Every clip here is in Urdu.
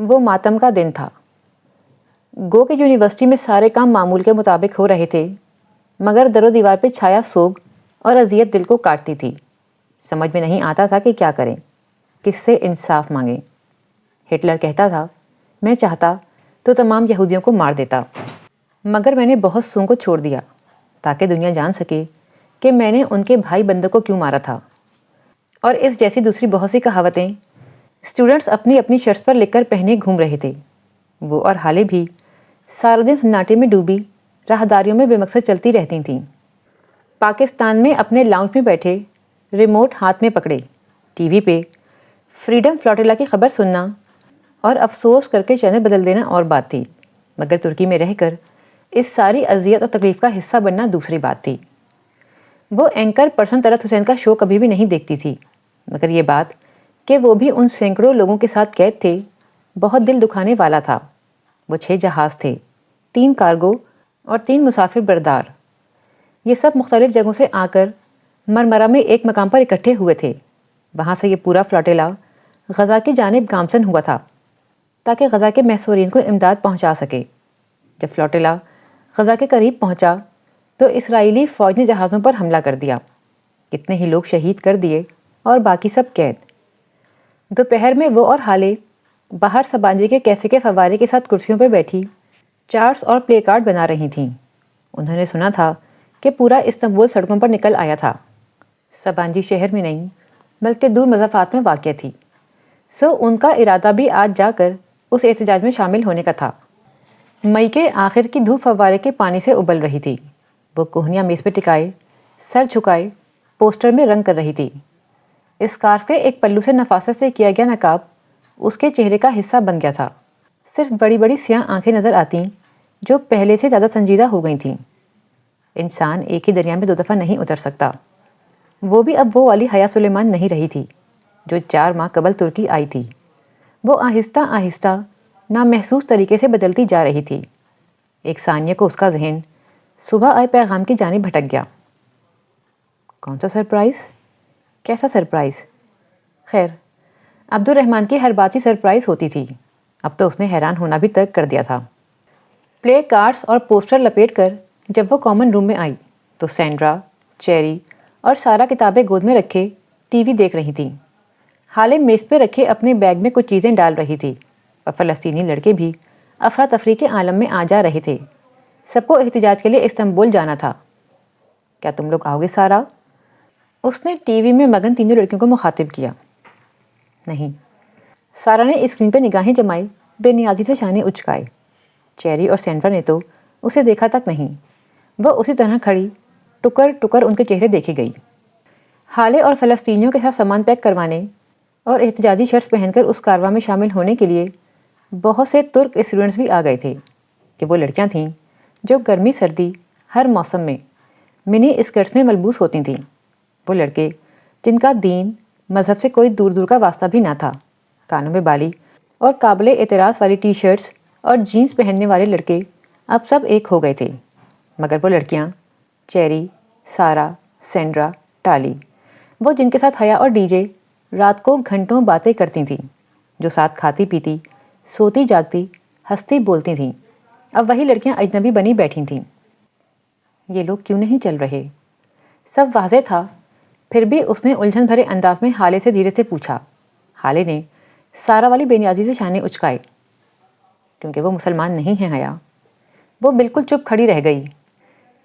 وہ ماتم کا دن تھا۔ گو کہ یونیورسٹی میں سارے کام معمول کے مطابق ہو رہے تھے، مگر در و دیوار پہ چھایا سوگ اور اذیت دل کو کاٹتی تھی۔ سمجھ میں نہیں آتا تھا کہ کیا کریں، کس سے انصاف مانگیں۔ ہٹلر کہتا تھا، میں چاہتا تو تمام یہودیوں کو مار دیتا، مگر میں نے بہت سوں کو چھوڑ دیا تاکہ دنیا جان سکے کہ میں نے ان کے بھائی بندوں کو کیوں مارا تھا۔ اور اس جیسی دوسری بہت سی کہاوتیں اسٹوڈنٹس اپنی اپنی شرٹس پر لکھ کر پہنے گھوم رہے تھے۔ وہ اور حالے بھی سارا دن سناٹے میں ڈوبی راہداریوں میں بے مقصد چلتی رہتی تھیں۔ پاکستان میں اپنے لاؤنج میں بیٹھے، ریموٹ ہاتھ میں پکڑے، ٹی وی پہ فریڈم فلاٹیلا کی خبر سننا اور افسوس کر کے چینل بدل دینا اور بات تھی، مگر ترکی میں رہ کر اس ساری اذیت اور تکلیف کا حصہ بننا دوسری بات تھی۔ وہ اینکر پرسن طلعت حسین کا شو کبھی بھی نہیں دیکھتی تھی، مگر یہ بات کہ وہ بھی ان سینکڑوں لوگوں کے ساتھ قید تھے بہت دل دکھانے والا تھا۔ وہ 6 جہاز تھے، 3 کارگو اور 3 مسافر بردار۔ یہ سب مختلف جگہوں سے آ کر مرمرہ میں ایک مقام پر اکٹھے ہوئے تھے۔ وہاں سے یہ پورا فلاٹیلا غزہ کی جانب گامزن ہوا تھا تاکہ غزہ کے محصورین کو امداد پہنچا سکے۔ جب فلاٹیلا غزہ کے قریب پہنچا تو اسرائیلی فوج نے جہازوں پر حملہ کر دیا، کتنے ہی لوگ شہید کر دیے اور باقی سب قید۔ دوپہر میں وہ اور حالے باہر سبانجی کے کیفے کے فوارے کے ساتھ کرسیوں پہ بیٹھی چارٹس اور پلے کارڈ بنا رہی تھیں۔ انہوں نے سنا تھا کہ پورا استنبول سڑکوں پر نکل آیا تھا۔ سبانجی شہر میں نہیں بلکہ دور مضافات میں واقع تھی، سو ان کا ارادہ بھی آج جا کر اس احتجاج میں شامل ہونے کا تھا۔ مئی کے آخر کی دھوپ فوارے کے پانی سے ابل رہی تھی۔ وہ کوہنیاں میز پہ ٹکائے، سر جھکائے پوسٹر میں رنگ کر رہی تھی۔ اسکارف کے ایک پلو سے نفاست سے کیا گیا نقاب اس کے چہرے کا حصہ بن گیا تھا۔ صرف بڑی بڑی سیاہ آنکھیں نظر آتیں جو پہلے سے زیادہ سنجیدہ ہو گئی تھیں۔ انسان ایک ہی دریا میں 2 دفعہ نہیں اتر سکتا۔ وہ بھی اب وہ والی حیا سلیمان نہیں رہی تھی جو 4 ماہ قبل ترکی آئی تھی۔ وہ آہستہ آہستہ نامحسوس طریقے سے بدلتی جا رہی تھی۔ ایک ثانیہ کو اس کا ذہن صبح آئے پیغام کی جانب بھٹک گیا۔ کون سا سرپرائز؟ کیسا سرپرائز؟ خیر، عبد الرحمن کی ہر بات ہی سرپرائز ہوتی تھی۔ اب تو اس نے حیران ہونا بھی ترک کر دیا تھا۔ پلے کارڈز اور پوسٹر لپیٹ کر جب وہ کامن روم میں آئی تو سینڈرا، چیری اور سارا کتابیں گود میں رکھے ٹی وی دیکھ رہی تھیں۔ حالے میز پہ رکھے اپنے بیگ میں کچھ چیزیں ڈال رہی تھی اور فلسطینی لڑکے بھی افراتفری کے عالم میں آ جا رہے تھے۔ سب کو احتجاج کے لیے استنبول جانا تھا۔ کیا تم لوگ آؤ گے سارا؟ اس نے ٹی وی میں مگن تینوں لڑکیوں کو مخاطب کیا۔ نہیں۔ سارا نے اسکرین پہ نگاہیں جمائی، بے نیازی سے شانے اچکائے۔ چیری اور سینڈرا نے تو اسے دیکھا تک نہیں۔ وہ اسی طرح کھڑی ٹکر ٹکر ان کے چہرے دیکھے گئی۔ حالے اور فلسطینیوں کے ساتھ سامان پیک کروانے اور احتجاجی شرٹس پہن کر اس کارواں میں شامل ہونے کے لیے بہت سے ترک اسٹوڈنٹس بھی آ گئے تھے کہ وہ لڑکیاں تھیں جو گرمی سردی ہر موسم میں منی اسکرٹس میں ملبوس ہوتی تھیں۔ وہ لڑکے جن کا دین مذہب سے کوئی دور دور کا واسطہ بھی نہ تھا، کانوں میں بالی اور قابل اعتراض والی ٹی شرٹس اور جینز پہننے والے لڑکے اب سب ایک ہو گئے تھے، مگر وہ لڑکیاں چیری، سارا، سینڈرا، ٹالی، وہ جن کے ساتھ حیا اور ڈی جے رات کو گھنٹوں باتیں کرتی تھیں، جو ساتھ کھاتی پیتی، سوتی جاگتی، ہنستی بولتی تھیں، اب وہی لڑکیاں اجنبی بنی بیٹھی تھیں۔ یہ لوگ کیوں نہیں چل رہے؟ سب واضح تھا، پھر بھی اس نے الجھن بھرے انداز میں حالے سے دھیرے سے پوچھا۔ حالے نے سارا والی بے نیازی سے شانے اچکائے۔ کیونکہ وہ مسلمان نہیں ہیں حیا۔ وہ بالکل چپ کھڑی رہ گئی۔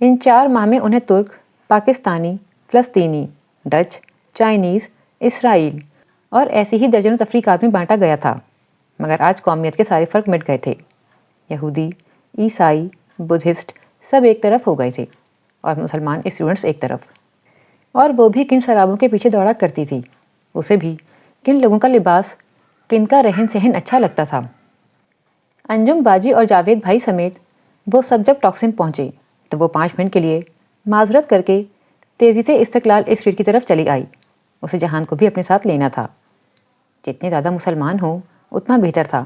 ان 4 ماہ میں انہیں ترک، پاکستانی، فلسطینی، ڈچ، چائنیز، اسرائیل اور ایسی ہی درجنوں تفریقات میں بانٹا گیا تھا، مگر آج قومیت کے سارے فرق مٹ گئے تھے۔ یہودی، عیسائی، بدھسٹ سب ایک طرف ہو گئے تھے اور مسلمان اسٹوڈنٹس ایک طرف۔ اور وہ بھی کن شرابوں کے پیچھے دوڑا کرتی تھی، اسے بھی کن لوگوں کا لباس، کن کا رہن سہن اچھا لگتا تھا۔ انجم باجی اور جاوید بھائی سمیت وہ سب جب ٹاکسن پہنچے تو وہ 5 منٹ کے لیے معذرت کر کے تیزی سے استقلال اسٹریٹ کی طرف چلی آئی۔ اسے جہان کو بھی اپنے ساتھ لینا تھا۔ جتنے زیادہ مسلمان ہوں اتنا بہتر تھا۔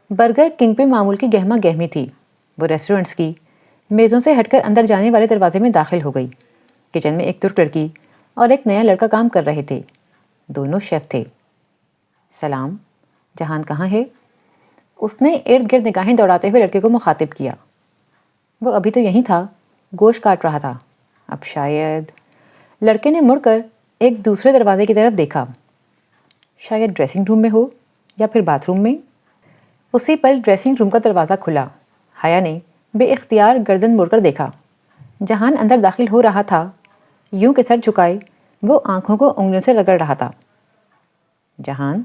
برگر کنگ پہ معمول کی گہما گہمی تھی۔ وہ ریسٹورنٹس کی میزوں سے ہٹ کر اندر جانے والے دروازے میں داخل ہو گئی۔ کچن میں ایک ترک لڑکی اور ایک نیا لڑکا کام کر رہے تھے، دونوں شیف تھے۔ سلام، جہان کہاں ہے؟ اس نے ارد گرد نگاہیں دوڑاتے ہوئے لڑکے کو مخاطب کیا۔ وہ ابھی تو یہیں تھا، گوشت کاٹ رہا تھا۔ اب شاید… لڑکے نے مڑ کر ایک دوسرے دروازے کی طرف دیکھا۔ شاید ڈریسنگ روم میں ہو یا پھر باتھ روم میں۔ اسی پل ڈریسنگ روم کا دروازہ کھلا۔ حیا نے بے اختیار گردن موڑ کر دیکھا۔ جہان اندر داخل ہو رہا تھا، یوں کہ سر جھکائے وہ آنکھوں کو انگلیوں سے رگڑ رہا تھا۔ جہان،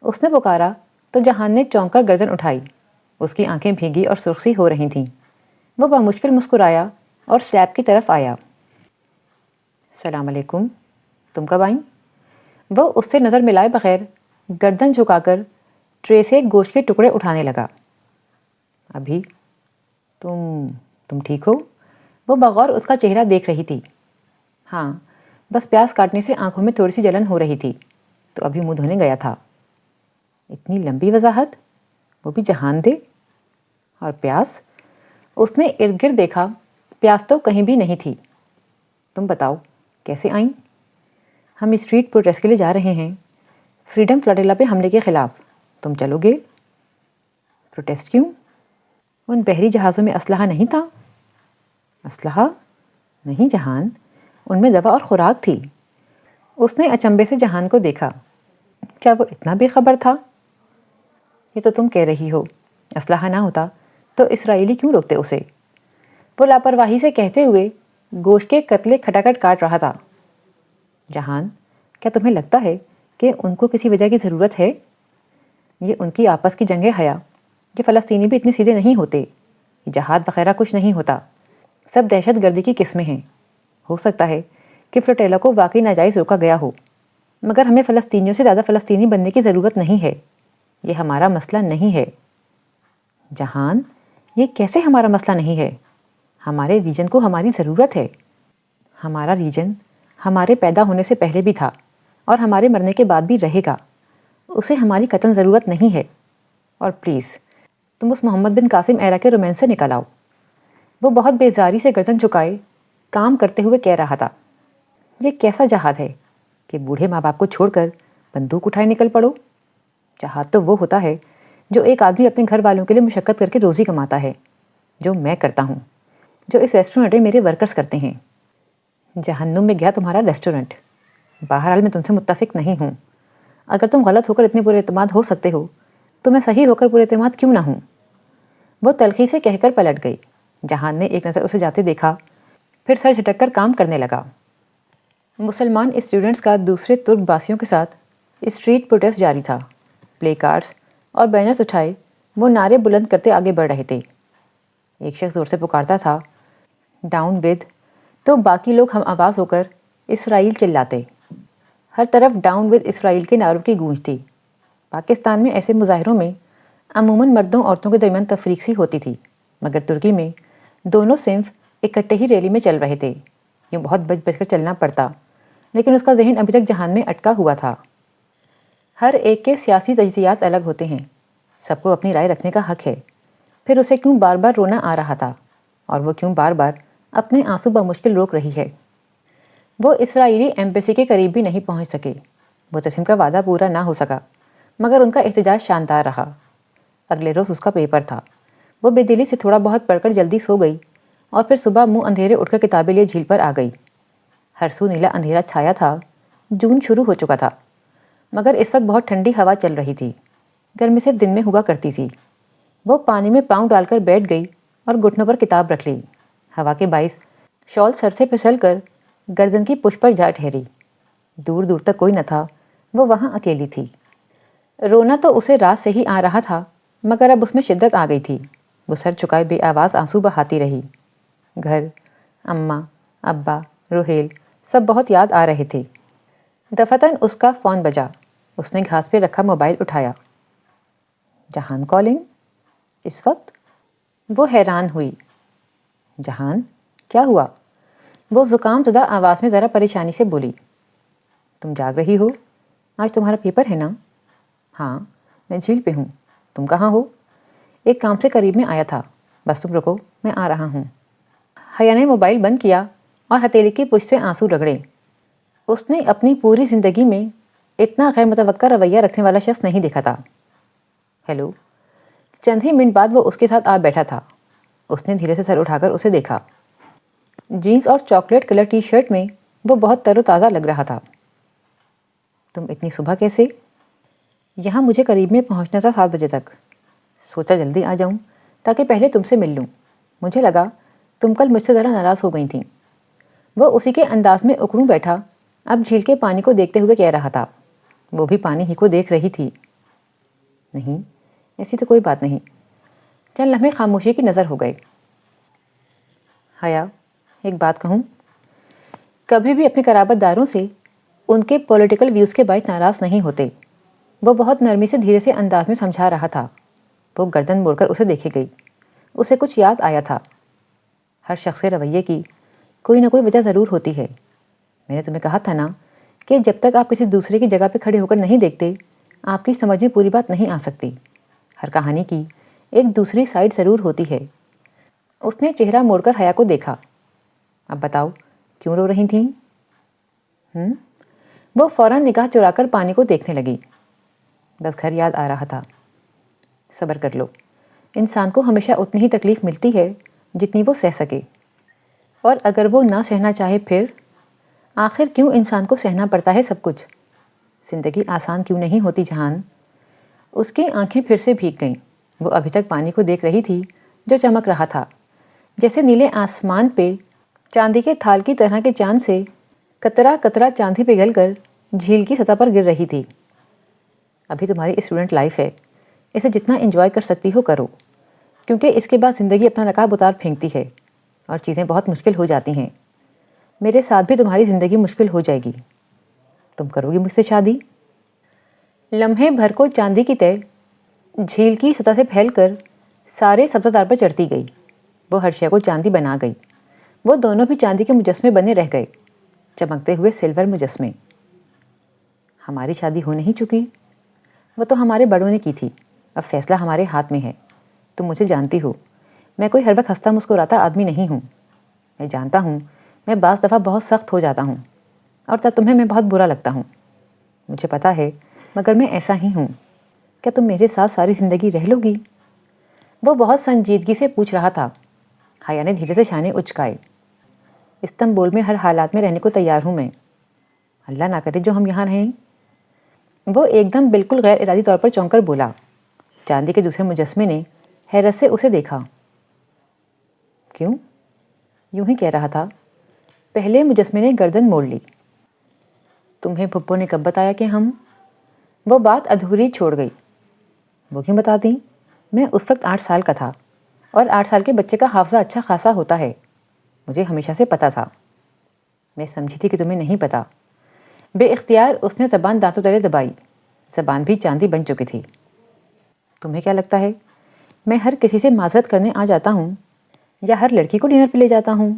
اس نے پکارا تو جہان نے چونک کر گردن اٹھائی۔ اس کی آنکھیں بھیگی اور سرخ سی ہو رہی تھیں۔ وہ بمشکل مسکرایا اور سلیب کی طرف آیا۔ السلام علیکم، تم کب آئیں؟ وہ اس سے نظر ملائے بغیر گردن جھکا کر ٹرے سے گوشت کے ٹکڑے اٹھانے لگا۔ ابھی؟ تم ٹھیک ہو؟ وہ بغور اس کا چہرہ دیکھ رہی تھی۔ ہاں، بس پیاز کاٹنے سے آنکھوں میں تھوڑی سی جلن ہو رہی تھی تو ابھی منہ دھونے گیا تھا۔ اتنی لمبی وضاحت، وہ بھی جہان دے؟ اور پیاز؟ اس نے ارد گرد دیکھا، پیاز تو کہیں بھی نہیں تھی۔ تم بتاؤ، کیسے آئیں؟ ہم اسٹریٹ پروٹیسٹ کے لیے جا رہے ہیں، فریڈم فلاٹیلا پہ حملے کے خلاف۔ تم چلو گے؟ پروٹیسٹ کیوں؟ ان بحری جہازوں میں اسلحہ نہیں تھا؟ اسلحہ؟ نہیں جہان، ان میں دوا اور خوراک تھی۔ اس نے اچنبے سے جہان کو دیکھا۔ کیا وہ اتنا بے خبر تھا؟ یہ تو تم کہہ رہی ہو، اسلحہ نہ ہوتا تو اسرائیلی کیوں روکتے اسے؟ وہ لاپرواہی سے کہتے ہوئے گوشت کے قتلے کھٹاکھٹ کاٹ رہا تھا۔ جہان، کیا تمہیں لگتا ہے کہ ان کو کسی وجہ کی ضرورت ہے؟ یہ ان کی آپس کی جنگ ہے حیا۔ یہ فلسطینی بھی اتنے سیدھے نہیں ہوتے، یہ جہاد وغیرہ کچھ نہیں ہوتا، سب دہشت گردی کی قسمیں ہیں۔ ہو سکتا ہے کہ فلوٹیلا کو واقعی ناجائز روکا گیا ہو، مگر ہمیں فلسطینیوں سے زیادہ فلسطینی بننے کی ضرورت نہیں ہے۔ یہ ہمارا مسئلہ نہیں ہے۔ جہان، یہ کیسے ہمارا مسئلہ نہیں ہے؟ ہمارے ریجن کو ہماری ضرورت ہے۔ ہمارا ریجن ہمارے پیدا ہونے سے پہلے بھی تھا اور ہمارے مرنے کے بعد بھی رہے گا۔ اسے ہماری قطعاً ضرورت نہیں ہے۔ اور پلیز تم اس محمد بن قاسم ایرا کے رومانس سے نکل آؤ۔ وہ بہت بیزاری سے گردن جھکائے کام کرتے ہوئے کہہ رہا تھا۔ یہ کیسا جہاد ہے کہ بوڑھے ماں باپ کو چھوڑ کر بندوق اٹھائے نکل پڑو؟ جہاد تو وہ ہوتا ہے جو ایک آدمی اپنے گھر والوں کے لیے مشقت کر کے روزی کماتا ہے، جو میں کرتا ہوں، جو اس ریسٹورنٹ میں میرے ورکرز کرتے ہیں۔ جہنم میں گیا تمہارا ریسٹورنٹ۔ بہرحال میں تم سے متفق نہیں ہوں۔ اگر تم غلط ہو کر اتنے پرے اعتماد ہو سکتے ہو تو میں صحیح ہو کر پرے اعتماد کیوں نہ ہوں؟ وہ تلخی سے کہہ کر پلٹ گئی۔ جہان نے ایک نظر اسے جاتے دیکھا، پھر سر جھٹک کر کام کرنے لگا۔ مسلمان اسٹوڈنٹس کا دوسرے ترک باسیوں کے ساتھ اسٹریٹ پروٹیسٹ جاری تھا۔ پلے کارڈز اور بینرز اٹھائے وہ نعرے بلند کرتے آگے بڑھ رہے تھے۔ ایک شخص زور سے پکارتا تھا، ڈاؤن ود، تو باقی لوگ ہم آواز ہو کر اسرائیل چلاتے۔ ہر طرف ڈاؤن ود اسرائیل کے نعروں کی گونج تھی۔ پاکستان میں ایسے مظاہروں میں عموماً مردوں عورتوں کے درمیان تفریق سی ہوتی تھی، مگر ترکی میں دونوں صنف اکٹھے ہی ریلی میں چل رہے تھے۔ یوں بہت بچ بچ کر چلنا پڑتا، لیکن اس کا ذہن ابھی تک جہان میں اٹکا ہوا تھا۔ ہر ایک کے سیاسی تجزیات الگ ہوتے ہیں، سب کو اپنی رائے رکھنے کا حق ہے۔ پھر اسے کیوں بار بار رونا آ رہا تھا، اور وہ کیوں بار بار اپنے آنسو بمشکل روک رہی ہے؟ وہ اسرائیلی ایمبیسی کے قریب بھی نہیں پہنچ سکے۔ معتصم کا وعدہ پورا نہ ہو سکا، مگر ان کا احتجاج شاندار رہا۔ اگلے روز اس کا پیپر تھا۔ وہ بے دلی سے تھوڑا بہت پڑھ کر جلدی سو گئی اور پھر صبح منہ اندھیرے اٹھ کر کتابیں لیے جھیل پر آ گئی۔ ہر سو نیلا اندھیرا چھایا تھا۔ جون شروع ہو چکا تھا، مگر اس وقت بہت ٹھنڈی ہوا چل رہی تھی۔ گرمی صرف دن میں ہوا کرتی تھی۔ وہ پانی میں پاؤں ڈال کر بیٹھ گئی اور گھٹنوں پر کتاب رکھ لی۔ ہوا کے باعث شال سر سے پھسل کر گردن کی پشت پر جا ٹھہری۔ دور دور تک کوئی نہ تھا، وہ وہاں اکیلی تھی۔ رونا تو اسے رات سے ہی آ رہا تھا، مگر اب اس میں شدت آ گئی تھی۔ وہ سر چکائے بے آواز آنسو بہاتی رہی۔ گھر، اماں، ابا، روہیل سب بہت یاد آ رہے تھے۔ دفتن اس کا فون بجا۔ اس نے گھاس پہ رکھا موبائل اٹھایا۔ جہان کالنگ؟ اس وقت؟ وہ حیران ہوئی۔ جہان، کیا ہوا؟ وہ زکام زدہ آواز میں ذرا پریشانی سے بولی۔ تم جاگ رہی ہو؟ آج تمہارا پیپر ہے نا؟ ہاں، میں جھیل پہ ہوں۔ تم کہاں ہو؟ ایک کام سے قریب میں آیا تھا، بس تم رکو، میں آ رہا ہوں۔ حیا نے موبائل بند کیا اور ہتھیلی کی پشت سے آنسو رگڑے۔ اس نے اپنی پوری زندگی میں اتنا غیر متوقع رویہ رکھنے والا شخص نہیں دیکھا تھا۔ ہیلو، چند ہی منٹ بعد وہ اس کے ساتھ آ بیٹھا تھا۔ اس نے دھیرے سے سر اٹھا کر اسے دیکھا۔ جینس اور چاکلیٹ کلر ٹی شرٹ میں وہ بہت تر و تازہ لگ رہا تھا۔ تم اتنی صبح کیسے؟ یہاں مجھے قریب میں پہنچنا تھا 7 بجے تک۔ سوچا جلدی آ جاؤں تاکہ پہلے تم سے مل لوں۔ مجھے لگا تم کل مجھ سے ذرا ناراض ہو گئی تھیں۔ وہ اسی کے انداز میں اکڑوں بیٹھا اب جھیل کے پانی کو دیکھتے ہوئے کہہ رہا تھا۔ وہ بھی پانی ہی کو دیکھ رہی تھی۔ نہیں، ایسی تو کوئی بات نہیں۔ چند لمحے خاموشی کی نظر ہو گئے۔ حیا، ایک بات کہوں؟ کبھی بھی اپنے قرابت داروں سے ان کے پولیٹیکل ویوز کے باعث ناراض نہیں ہوتے۔ وہ بہت نرمی سے دھیرے سے انداز میں سمجھا رہا تھا۔ وہ گردن موڑ کر اسے دیکھے گئی۔ اسے کچھ یاد آیا تھا۔ ہر شخص کے رویے کی کوئی نہ کوئی وجہ ضرور ہوتی ہے۔ میں نے تمہیں کہا تھا نا کہ جب تک آپ کسی دوسرے کی جگہ پہ کھڑے ہو کر نہیں دیکھتے آپ کی سمجھ میں پوری بات نہیں آ سکتی۔ ہر کہانی کی ایک دوسری سائڈ ضرور ہوتی ہے۔ اس نے چہرہ موڑ کر حیا کو دیکھا۔ اب بتاؤ کیوں رو رہی تھیں؟ وہ فوراً نگاہ چرا کر پانی کو دیکھنے لگی۔ بس گھر یاد آ رہا تھا۔ صبر کر لو۔ انسان کو ہمیشہ اتنی ہی تکلیف ملتی ہے جتنی وہ سہ سکے، اور اگر وہ نہ سہنا چاہے پھر آخر کیوں انسان کو سہنا پڑتا ہے سب کچھ؟ زندگی آسان کیوں نہیں ہوتی جہان؟ اس کی آنکھیں پھر سے بھیگ گئیں۔ وہ ابھی تک پانی کو دیکھ رہی تھی جو چمک رہا تھا، جیسے نیلے آسمان پہ چاندی کے تھال کی طرح کے چاند سے قطرہ قطرہ چاندی پگھل کر جھیل کی سطح پر گر رہی تھی۔ ابھی تمہاری اسٹوڈنٹ لائف ہے، اسے جتنا انجوائے کر سکتی ہو کرو، کیونکہ اس کے بعد زندگی اپنا نقاب اتار پھینکتی ہے اور چیزیں بہت مشکل ہو جاتی ہیں۔ میرے ساتھ بھی تمہاری زندگی مشکل ہو جائے گی۔ تم کرو گی مجھ سے شادی؟ لمحے بھر کو چاندی کی تہ جھیل کی سطح سے پھیل کر سارے سبزہ پر چڑھتی گئی۔ وہ ہر شے کو چاندی بنا گئی۔ وہ دونوں بھی چاندی کے مجسمے بنے رہ گئے، چمکتے ہوئے سلور مجسمے۔ ہماری شادی ہو نہیں چکی؟ وہ تو ہمارے بڑوں نے کی تھی، اب فیصلہ ہمارے ہاتھ میں ہے۔ تم مجھے جانتی ہو، میں کوئی ہر وقت ہنستا مسکراتا آدمی نہیں ہوں۔ میں جانتا ہوں میں بعض دفعہ بہت سخت ہو جاتا ہوں اور تب تمہیں میں بہت برا لگتا ہوں، مجھے پتا ہے، مگر میں ایسا ہی ہوں۔ کیا تم میرے ساتھ ساری زندگی رہ لو گی؟ وہ بہت سنجیدگی سے پوچھ رہا تھا۔ حیا نے دھیرے سے شانے اچکائے۔ استنبول میں ہر حالات میں رہنے کو تیار ہوں میں۔ اللہ نہ کرے جو ہم یہاں رہیں۔ وہ ایک دم بالکل غیر ارادی طور پر چونک کر بولا۔ چاندی کے دوسرے مجسمے نے حیرت سے اسے دیکھا۔ کیوں؟ یوں ہی کہہ رہا تھا۔ پہلے مجسمے نے گردن موڑ لی۔ تمہیں پھپھو نے کب بتایا کہ ہم؟ وہ بات ادھوری چھوڑ گئی۔ وہ کیوں بتاتی؟ میں اس وقت 8 سال کا تھا، اور 8 سال کے بچے کا حافظہ اچھا خاصا ہوتا ہے۔ مجھے ہمیشہ سے پتا تھا۔ میں سمجھی تھی کہ تمہیں نہیں پتا۔ بے اختیار اس نے زبان دانتوں تلے دبائی۔ زبان بھی چاندی بن چکی تھی۔ تمہیں کیا لگتا ہے میں ہر کسی سے معذرت کرنے آ جاتا ہوں یا ہر لڑکی کو ڈنر پہ لے جاتا ہوں؟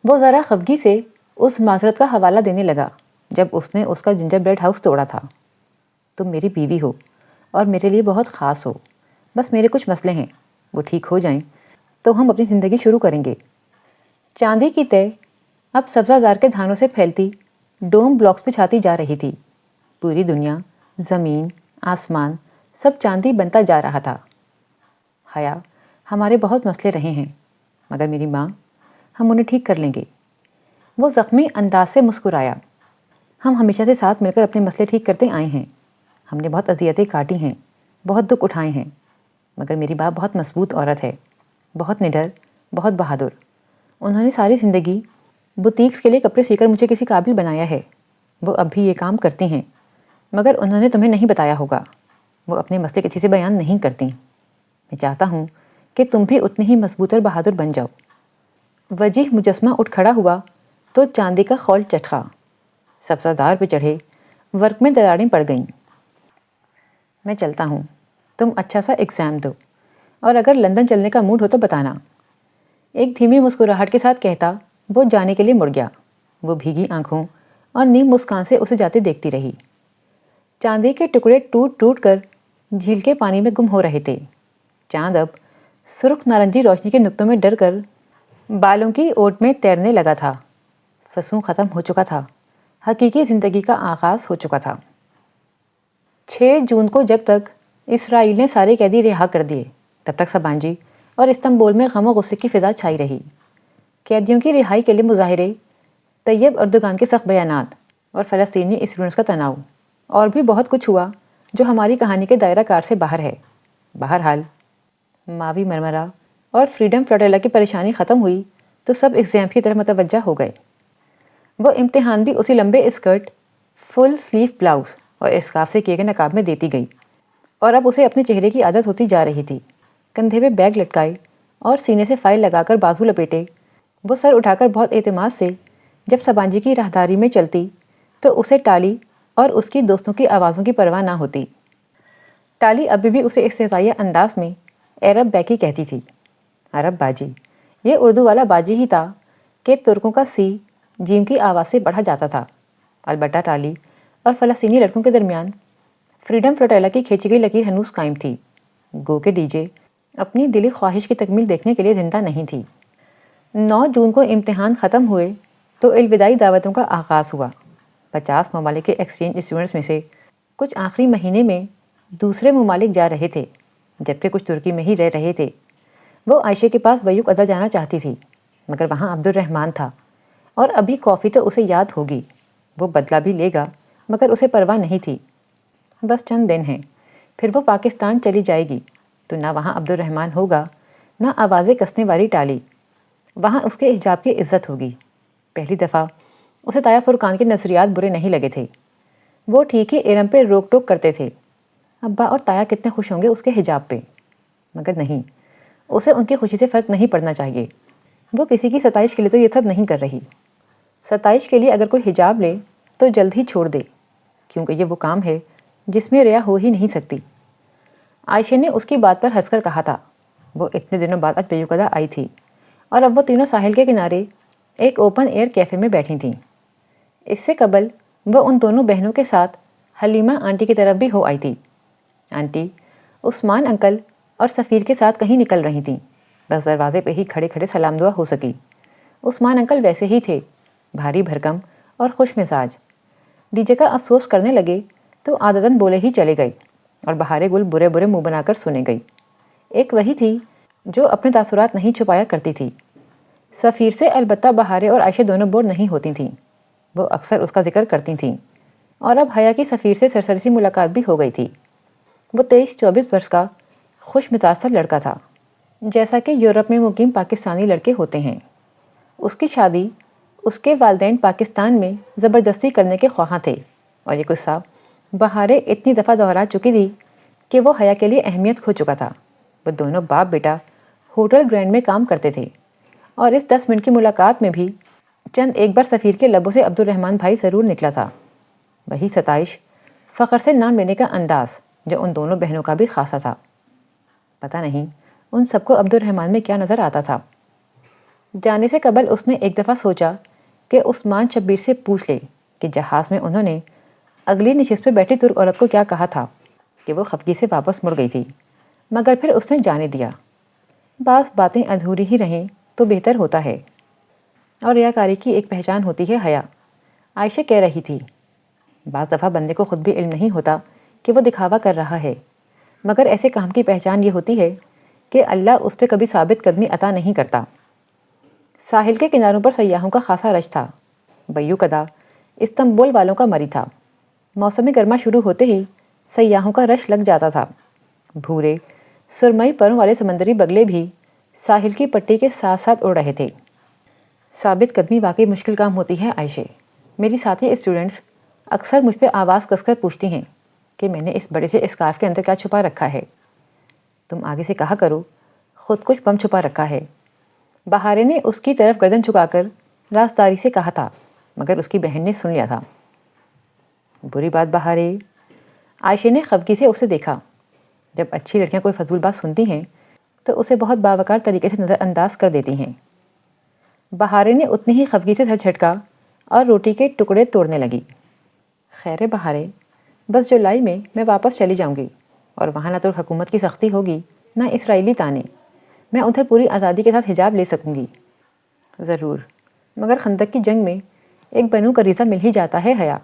وہ ذرا خفگی سے اس معذرت کا حوالہ دینے لگا جب اس نے اس کا جنجر بریڈ ہاؤس توڑا تھا۔ تم میری بیوی ہو اور میرے لیے بہت خاص ہو۔ بس میرے کچھ مسئلے ہیں، وہ ٹھیک ہو جائیں تو ہم اپنی زندگی شروع کریں گے۔ چاندی کی تہ اب سبزہ زار کے دھانوں سے پھیلتی ڈوم بلاکس پہ چھاتی جا رہی تھی۔ پوری دنیا، زمین، آسمان، سب چاندی بنتا جا رہا تھا۔ حیا، ہمارے بہت مسئلے رہے ہیں، مگر میری ماں، ہم انہیں ٹھیک کر لیں گے۔ وہ زخمی انداز سے مسکرایا۔ ہم ہمیشہ سے ساتھ مل کر اپنے مسئلے ٹھیک کرتے آئے ہیں۔ ہم نے بہت اذیتیں کاٹی ہیں، بہت دکھ اٹھائے ہیں، مگر میری ماں بہت مضبوط عورت ہے، بہت نڈر، بہت بہادر۔ انہوں نے ساری زندگی بوتیکس کے لیے کپڑے سی کر مجھے کسی قابل بنایا ہے۔ وہ اب بھی یہ کام کرتی ہیں، مگر انہوں نے تمہیں نہیں بتایا ہوگا۔ وہ اپنے مسئلے کسی سے بیان نہیں کرتی۔ میں چاہتا ہوں کہ تم بھی اتنی ہی مضبوط اور بہادر بن جاؤ۔ وجیح مجسمہ اٹھ کھڑا ہوا تو چاندی کا خول چٹخا۔ سبزہ زار پہ چڑھے ورق میں دراڑیں پڑ گئیں۔ میں چلتا ہوں، تم اچھا سا ایگزام دو، اور اگر لندن چلنے کا موڈ ہو تو بتانا۔ ایک دھیمی مسکراہٹ کے ساتھ کہتا وہ جانے کے لیے مڑ گیا۔ وہ بھیگی آنکھوں اور نیم مسکان سے اسے جاتے دیکھتی رہی۔ چاندی کے ٹکڑے ٹوٹ ٹوٹ کر جھیل کے پانی میں گم ہو رہے تھے۔ چاند اب سرخ نارنجی روشنی کے نقطوں میں ڈر کر بالوں کی اوٹ میں تیرنے لگا تھا۔ فسوں ختم ہو چکا تھا، حقیقی زندگی کا آغاز ہو چکا تھا۔ 6 جون کو جب تک اسرائیل نے سارے قیدی رہا کر دیے، تب تک سبانجی اور استنبول میں غم و غصے کی فضا چھائی رہی۔ قیدیوں کی رہائی کے لیے مظاہرے، طیب اردوغان کے سخت بیانات اور فلسطینی اسٹوڈنٹس کا تناؤ، اور بھی بہت کچھ ہوا جو ہماری کہانی کے دائرہ کار سے باہر ہے۔ بہرحال ماوی مرمرا اور فریڈم فلوٹیلا کی پریشانی ختم ہوئی تو سب ایگزام کی طرف متوجہ ہو گئے۔ وہ امتحان بھی اسی لمبے اسکرٹ، فل سلیو بلاؤز اور اسکارف سے کیے گئے نقاب میں دیتی گئی، اور اب اسے اپنے چہرے کی عادت ہوتی جا رہی تھی۔ کندھے پہ بیگ لٹکائے اور سینے سے فائل لگا کر بازو لپیٹے، وہ سر اٹھا کر بہت اعتماد سے جب سبانجی کی راہداری میں چلتی تو اسے ٹالی اور اس کی دوستوں کی آوازوں کی پرواہ نہ ہوتی۔ ٹالی ابھی بھی اسے استہزائیہ انداز میں عرب بیکی کہتی تھی۔ عرب باجی، یہ اردو والا باجی ہی تھا کہ ترکوں کا سی جیم کی آواز سے بڑھا جاتا تھا۔ البتہ ٹالی اور فلسطینی لڑکوں کے درمیان فریڈم فلوٹیلا کی کھینچی گئی لکیر ہنوز قائم تھی، گو کہ ڈی جے اپنی دلی خواہش کی تکمیل دیکھنے کے لیے زندہ نہیں تھی۔ 9 جون کو امتحان ختم ہوئے تو الوداعی دعوتوں کا آغاز ہوا۔ 50 ممالک کے ایکسچینج اسٹوڈنٹس میں سے کچھ آخری مہینے میں دوسرے ممالک جا رہے تھے، جبکہ کچھ ترکی میں ہی رہ رہے تھے۔ وہ عائشہ کے پاس بیوق ادا جانا چاہتی تھی، مگر وہاں عبد الرحمن تھا، اور ابھی کافی تو اسے یاد ہوگی۔ وہ بدلہ بھی لے گا، مگر اسے پرواہ نہیں تھی۔ بس چند دن ہیں، پھر وہ پاکستان چلی جائے گی، تو نہ وہاں عبد الرحمن ہوگا، نہ آوازیں کسنے والی ٹالی۔ وہاں اس کے حجاب کی عزت ہوگی۔ پہلی دفعہ اسے تایا فرقان کے نظریات برے نہیں لگے تھے۔ وہ ٹھیک ہی علم پہ روک ٹوک کرتے تھے۔ ابا اور تایا کتنے خوش ہوں گے اس کے حجاب پہ، مگر نہیں، اسے ان کی خوشی سے فرق نہیں پڑنا چاہیے۔ وہ کسی کی ستائش کے لیے تو یہ سب نہیں کر رہی۔ ستائش کے لیے اگر کوئی حجاب لے تو جلد ہی چھوڑ دے، کیونکہ یہ وہ کام ہے جس میں ریا ہو ہی نہیں سکتی۔ عائشہ نے اس کی بات پر ہنس کر کہا تھا۔ وہ اتنے دنوں بعد آج بیوقدہ آئی تھی، اور اب وہ تینوں ساحل کے کنارے ایک اوپن ایئر کیفے میں بیٹھی تھیں۔ اس سے قبل وہ ان دونوں بہنوں کے ساتھ حلیمہ آنٹی کی طرف بھی ہو آئی تھی۔ آنٹی عثمان انکل اور سفیر کے ساتھ کہیں نکل رہی تھیں، بس دروازے پہ ہی کھڑے کھڑے سلام دعا ہو سکی۔ عثمان انکل ویسے ہی تھے، بھاری بھرکم اور خوش مزاج۔ ڈی جے کا افسوس کرنے لگے تو عادتاً بولے ہی چلے گئے، اور بہارے گل برے برے منہ بنا کر سنے گئی۔ ایک وہی تھی جو اپنے تاثرات نہیں چھپایا کرتی تھی۔ سفیر سے البتہ بہارے اور عائشہ دونوں بور نہیں ہوتی تھیں، وہ اکثر اس کا ذکر کرتی تھیں، اور اب حیا کی سفیر سے سرسری سی ملاقات بھی ہو گئی تھی۔ وہ 23-24 برس کا خوش مزاج سا لڑکا تھا، جیسا کہ یورپ میں مقیم پاکستانی لڑکے ہوتے ہیں۔ اس کی شادی اس کے والدین پاکستان میں زبردستی کرنے کے خواہاں تھے، اور یہ قصہ بہارے اتنی دفعہ دہرا چکی تھی کہ وہ حیا کے لیے اہمیت کھو چکا تھا۔ وہ دونوں باپ بیٹا ہوٹل گرینڈ میں کام کرتے تھے، اور اس 10 منٹ کی ملاقات میں بھی چند ایک بار سفیر کے لبوں سے عبد الرحمن بھائی ضرور نکلا تھا۔ وہی ستائش، فخر سے نام لینے کا انداز جو ان دونوں بہنوں کا بھی خاصا تھا۔ پتہ نہیں ان سب کو عبد الرحمن میں کیا نظر آتا تھا۔ جانے سے قبل اس نے ایک دفعہ سوچا کہ عثمان شبیر سے پوچھ لے کہ جہاز میں انہوں نے اگلی نشست پہ بیٹھی ترک عورت کو کیا کہا تھا کہ وہ خفگی سے واپس مڑ گئی تھی، مگر پھر اس نے جانے دیا۔ بعض باتیں ادھوری ہی رہیں تو بہتر ہوتا ہے، اور ریاکاری کی ایک پہچان ہوتی ہے حیا، عائشہ کہہ رہی تھی۔ بعض دفعہ بندے کو خود بھی علم نہیں ہوتا کہ وہ دکھاوا کر رہا ہے، مگر ایسے کام کی پہچان یہ ہوتی ہے کہ اللہ اس پہ کبھی ثابت قدمی عطا نہیں کرتا۔ ساحل کے کناروں پر سیاحوں کا خاصا رش تھا۔ بیوقدہ استنبول والوں کا مری تھا۔ موسم گرما شروع ہوتے ہی سیاحوں کا رش لگ جاتا تھا۔ بھورے سرمئی پروں والے سمندری بگلے بھی ساحل کی پٹی کے ساتھ ساتھ اڑ رہے تھے۔ ثابت قدمی واقعی مشکل کام ہوتی ہے عائشہ۔ میری ساتھی اسٹوڈنٹس اکثر مجھ پہ آواز کس کر پوچھتی ہیں کہ میں نے اس بڑے سے اسکارف کے اندر کیا چھپا رکھا ہے۔ تم آگے سے کہا کرو خود کچھ بم چھپا رکھا ہے۔ بہارے نے اس کی طرف گردن چکا کر رازداری سے کہا تھا، مگر اس کی بہن نے سن لیا تھا۔ بری بات بہارے، عائشہ نے خفگی سے اسے دیکھا۔ جب اچھی لڑکیاں کوئی فضول بات سنتی ہیں تو اسے بہت باوقار طریقے سے نظر انداز کر دیتی ہیں۔ بہارے نے اتنی ہی خفگی سے سر جھٹکا اور روٹی کے ٹکڑے توڑنے لگی۔ خیر بہارے، بس جولائی میں واپس چلی جاؤں گی، اور وہاں نہ تو حکومت کی سختی ہوگی نہ اسرائیلی تانے۔ میں ادھر پوری آزادی کے ساتھ حجاب لے سکوں گی۔ ضرور، مگر خندق کی جنگ میں ایک بنو کا ریزہ مل ہی جاتا ہے حیا۔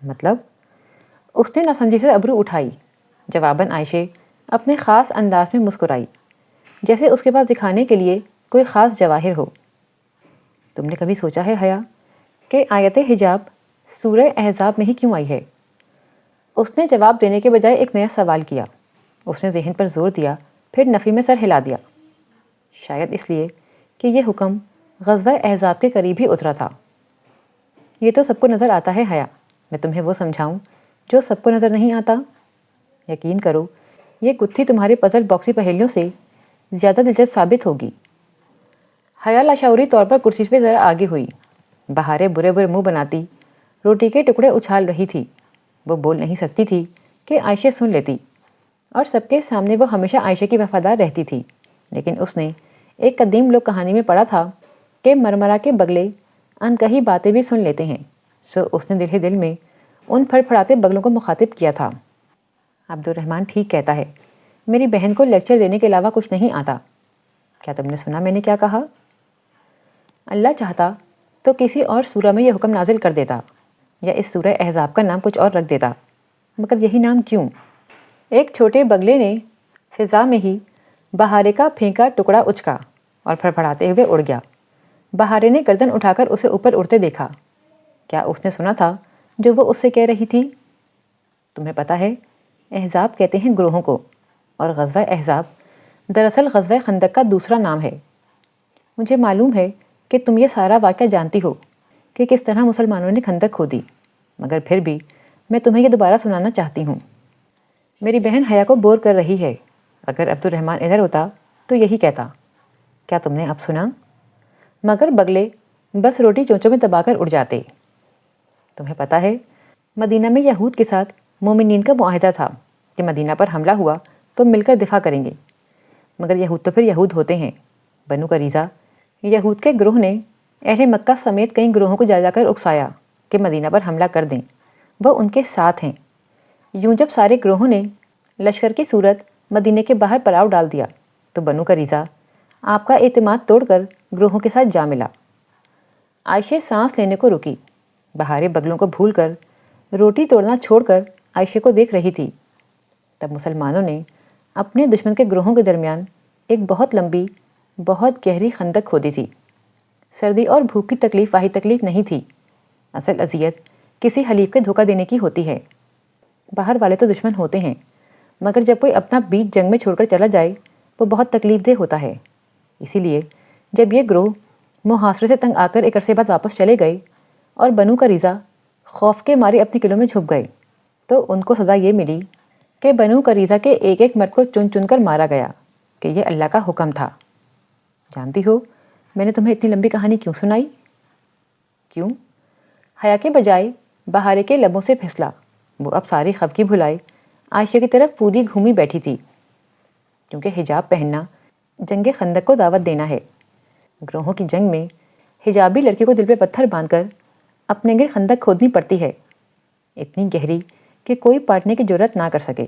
مطلب؟ اس نے ناسمجھی سے ابرو اٹھائی۔ جواباً عائشہ اپنے خاص انداز میں مسکرائی، جیسے اس کے پاس دکھانے کے لیے کوئی خاص جواہر ہو۔ تم نے کبھی سوچا ہے حیا کہ آیت حجاب سورہ احزاب میں ہی کیوں آئی ہے؟ اس نے جواب دینے کے بجائے ایک نیا سوال کیا۔ اس نے ذہن پر زور دیا، پھر نفی میں سر ہلا دیا۔ شاید اس لیے کہ یہ حکم غزوہ احزاب کے قریب ہی اترا تھا۔ یہ تو سب کو نظر آتا ہے حیا، میں تمہیں وہ سمجھاؤں جو سب کو نظر نہیں آتا؟ یقین کرو، یہ گتھی تمہارے پزل باکسی پہیلیوں سے زیادہ دلچسپ ثابت ہوگی۔ حیا لاشعوری طور پر کرسی پہ ذرا آگے ہوئی۔ بہاریں برے برے منہ بناتی روٹی کے ٹکڑے اچھال رہی تھی۔ وہ بول نہیں سکتی تھی کہ عائشہ سن لیتی، اور سب کے سامنے وہ ہمیشہ عائشہ کی وفادار رہتی تھی، لیکن اس نے ایک قدیم لوک کہانی میں پڑھا تھا کہ مرمرا کے بگلے انکہی باتیں بھی سن لیتے ہیں، سو اس نے دل ہی دل میں ان پھڑ پھڑاتے بگلوں کو مخاطب کیا تھا۔ عبد الرحمن ٹھیک کہتا ہے، میری بہن کو لیکچر دینے کے علاوہ کچھ نہیں آتا۔ کیا تم نے سنا میں نے کیا کہا؟ اللہ چاہتا تو کسی اور سورہ میں یہ حکم نازل کر دیتا، یا اس سورہ احزاب کا نام کچھ اور رکھ دیتا، مگر یہی نام کیوں؟ ایک چھوٹے بگلے نے فضا میں ہی بہارے کا پھینکا ٹکڑا اچکا اور پھڑپھڑاتے ہوئے اڑ گیا۔ بہارے نے گردن اٹھا کر اسے اوپر اڑتے دیکھا۔ کیا اس نے سنا تھا جو وہ اس سے کہہ رہی تھی؟ تمہیں پتہ ہے، احزاب کہتے ہیں گروہوں کو، اور غزوہ احزاب دراصل غزوہ خندق کا دوسرا نام ہے۔ مجھے معلوم ہے کہ تم یہ سارا واقعہ جانتی ہو کہ کس طرح مسلمانوں نے خندق کھودی، مگر پھر بھی میں تمہیں یہ دوبارہ سنانا چاہتی ہوں۔ میری بہن حیا کو بور کر رہی ہے۔ اگر عبد الرحمن ادھر ہوتا تو یہی کہتا۔ کیا تم نے اب سنا؟ مگر بگلے بس روٹی چونچوں میں دبا کر اڑ جاتے۔ تمہیں پتہ ہے، مدینہ میں یہود کے ساتھ مومنین کا معاہدہ تھا کہ مدینہ پر حملہ ہوا تو مل کر دفاع کریں گے، مگر یہود تو پھر یہود ہوتے ہیں۔ بنو قریظہ یہود کے گروہ نے اہل مکہ سمیت کئی گروہوں کو جا جا کر اکسایا کہ مدینہ پر حملہ کر دیں، وہ ان کے ساتھ ہیں۔ یوں جب سارے گروہوں نے لشکر کی صورت مدینے کے باہر پڑاؤ ڈال دیا تو بنو قریظہ آپ کا اعتماد توڑ کر گروہوں کے ساتھ جا ملا۔ عائشہ سانس لینے کو رکی۔ بہاریں بگلوں کو بھول کر روٹی توڑنا چھوڑ کر عائشہ کو دیکھ رہی تھی۔ تب مسلمانوں نے اپنے دشمن کے گروہوں کے درمیان ایک بہت لمبی، بہت گہری خندق کھودی تھی۔ سردی اور بھوک کی تکلیف واحد تکلیف نہیں تھی، اصل اذیت کسی حلیف کے دھوکہ دینے کی ہوتی ہے۔ باہر والے تو دشمن ہوتے ہیں، مگر جب کوئی اپنا بیج جنگ میں چھوڑ کر چلا جائے وہ بہت تکلیف دہ ہوتا ہے۔ اسی لیے جب یہ گروہ محاصرے سے تنگ آ کر ایک عرصے بعد واپس چلے گئے اور بنو قریظہ خوف کے مارے اپنے قلعوں میں چھپ گئے تو ان کو سزا یہ ملی کہ بنو قریظہ کے ایک ایک مرد کو چن چن کر مارا گیا کہ یہ اللہ کا حکم تھا۔ جانتی ہو میں نے تمہیں اتنی لمبی کہانی کیوں سنائی؟ کیوں؟ حیا کے بجائے بہارے کے لبوں سے پھسلا۔ وہ اب ساری خفگی بھلائے عائشہ کی طرف پوری گھومی بیٹھی تھی۔ کیونکہ حجاب پہننا جنگ خندق کو دعوت دینا ہے۔ گروہوں کی جنگ میں حجابی لڑکی کو دل پہ پتھر باندھ کر اپنے گر خندق کھودنی پڑتی ہے، اتنی گہری کہ کوئی پاٹنے کی جرات نہ کر سکے،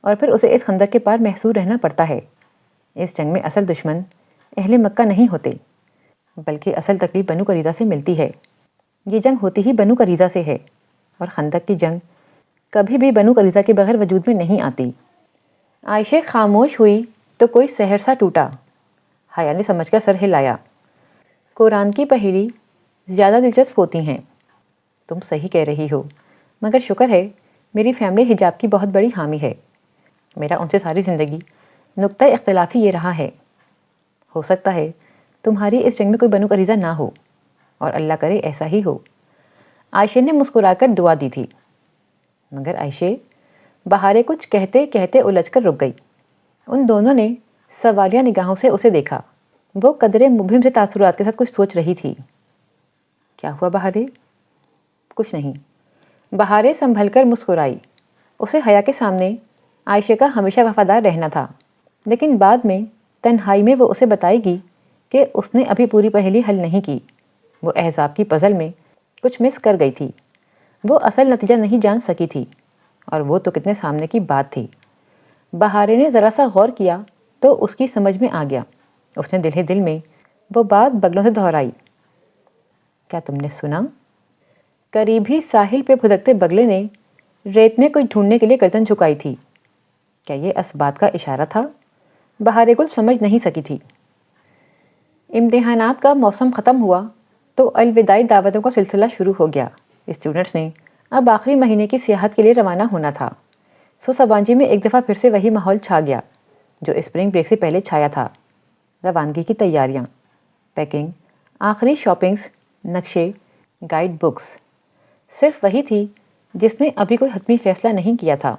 اور پھر اسے اس خندق کے پار محصور رہنا پڑتا ہے۔ اس جنگ میں اصل دشمن اہل مکہ نہیں ہوتے، بلکہ اصل تکلیف بنو قریظہ سے ملتی ہے۔ یہ جنگ ہوتی ہی بنو قریظہ سے ہے، اور خندق کی جنگ کبھی بھی بنو قریظہ کے بغیر وجود میں نہیں آتی۔ عائشہ خاموش ہوئی تو کوئی سحر سا ٹوٹا۔ حیا نے سمجھ کر سر ہلایا۔ قرآن کی پہیلی زیادہ دلچسپ ہوتی ہیں۔ تم صحیح کہہ رہی ہو، مگر شکر ہے میری فیملی حجاب کی بہت بڑی حامی ہے۔ میرا ان سے ساری زندگی نقطہ اختلافی یہ رہا ہے۔ ہو سکتا ہے تمہاری اس جنگ میں کوئی بنو قریظہ نہ ہو، اور اللہ کرے ایسا ہی ہو۔ عائشہ نے مسکرا کر دعا دی تھی۔ مگر عائشہ، بہاریں کچھ کہتے کہتے الجھ کر رک گئی۔ ان دونوں نے سوالیہ نگاہوں سے اسے دیکھا۔ وہ قدرے مبہم سے تاثرات کے ساتھ کچھ سوچ رہی تھی۔ کیا ہوا بہاریں؟ کچھ نہیں۔ بہاریں سنبھل کر مسکرائی۔ اسے حیا کے سامنے عائشہ کا ہمیشہ وفادار رہنا تھا، لیکن بعد میں تنہائی میں وہ اسے بتائے گی کہ اس نے ابھی پوری پہیلی حل نہیں کی۔ وہ احزاب کی پزل میں کچھ مس کر گئی تھی۔ وہ اصل نتیجہ نہیں جان سکی تھی، اور وہ تو کتنے سامنے کی بات تھی۔ بہاریں نے ذرا سا غور کیا تو اس کی سمجھ میں آ گیا۔ اس نے دل ہی دل میں وہ بات بگلوں سے دہرائی۔ کیا تم نے سنا؟ قریب ہی ساحل پہ پھدکتے بگلے نے ریت میں کچھ ڈھونڈنے کے لیے گردن جھکائی تھی۔ کیا یہ اسبات کا اشارہ تھا؟ بہار گل سمجھ نہیں سکی تھی۔ امتحانات کا موسم ختم ہوا تو الوداعی دعوتوں کا سلسلہ شروع ہو گیا۔ اسٹوڈنٹس نے اب آخری مہینے کی سیاحت کے لیے روانہ ہونا تھا۔ سو سبانجی میں ایک دفعہ پھر سے وہی ماحول چھا گیا جو اسپرنگ بریک سے پہلے چھایا تھا۔ روانگی کی تیاریاں، پیکنگ، آخری شاپنگز، نقشے، گائیڈ بکس، صرف وہی تھی جس نے ابھی کوئی حتمی فیصلہ نہیں کیا تھا۔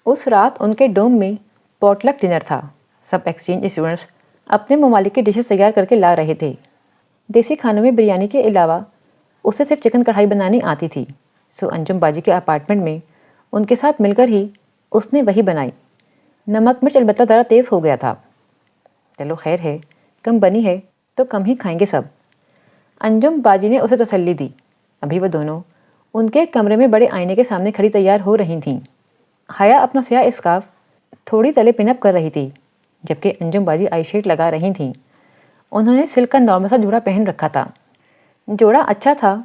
اس رات ان کے ڈوم میں پوٹلک ڈنر تھا۔ سب ایکسچینج اسٹوڈنٹس اپنے ممالک کی ڈشز تیار کر کے لا رہے تھے۔ دیسی کھانوں میں بریانی کے علاوہ اسے صرف چکن کڑھائی بنانی آتی تھی، سو انجم باجی کے اپارٹمنٹ میں ان کے ساتھ مل کر ہی اس نے وہی بنائی۔ نمک مرچ البتہ ذرا تیز ہو گیا تھا۔ چلو خیر ہے، کم بنی ہے تو کم ہی کھائیں گے سب۔ انجم باجی نے اسے تسلی دی۔ ابھی وہ دونوں ان کے کمرے میں بڑے آئینے کے سامنے کھڑی تیار ہو رہی تھیں۔ حیا اپنا سیاہ اسکارف تھوڑی تلے پن اپ کر رہی تھی، جبکہ انجم باجی آئی شیڈ لگا رہی تھیں۔ انہوں نے سلک کا نارمل سا جوڑا پہن رکھا تھا۔ جوڑا اچھا تھا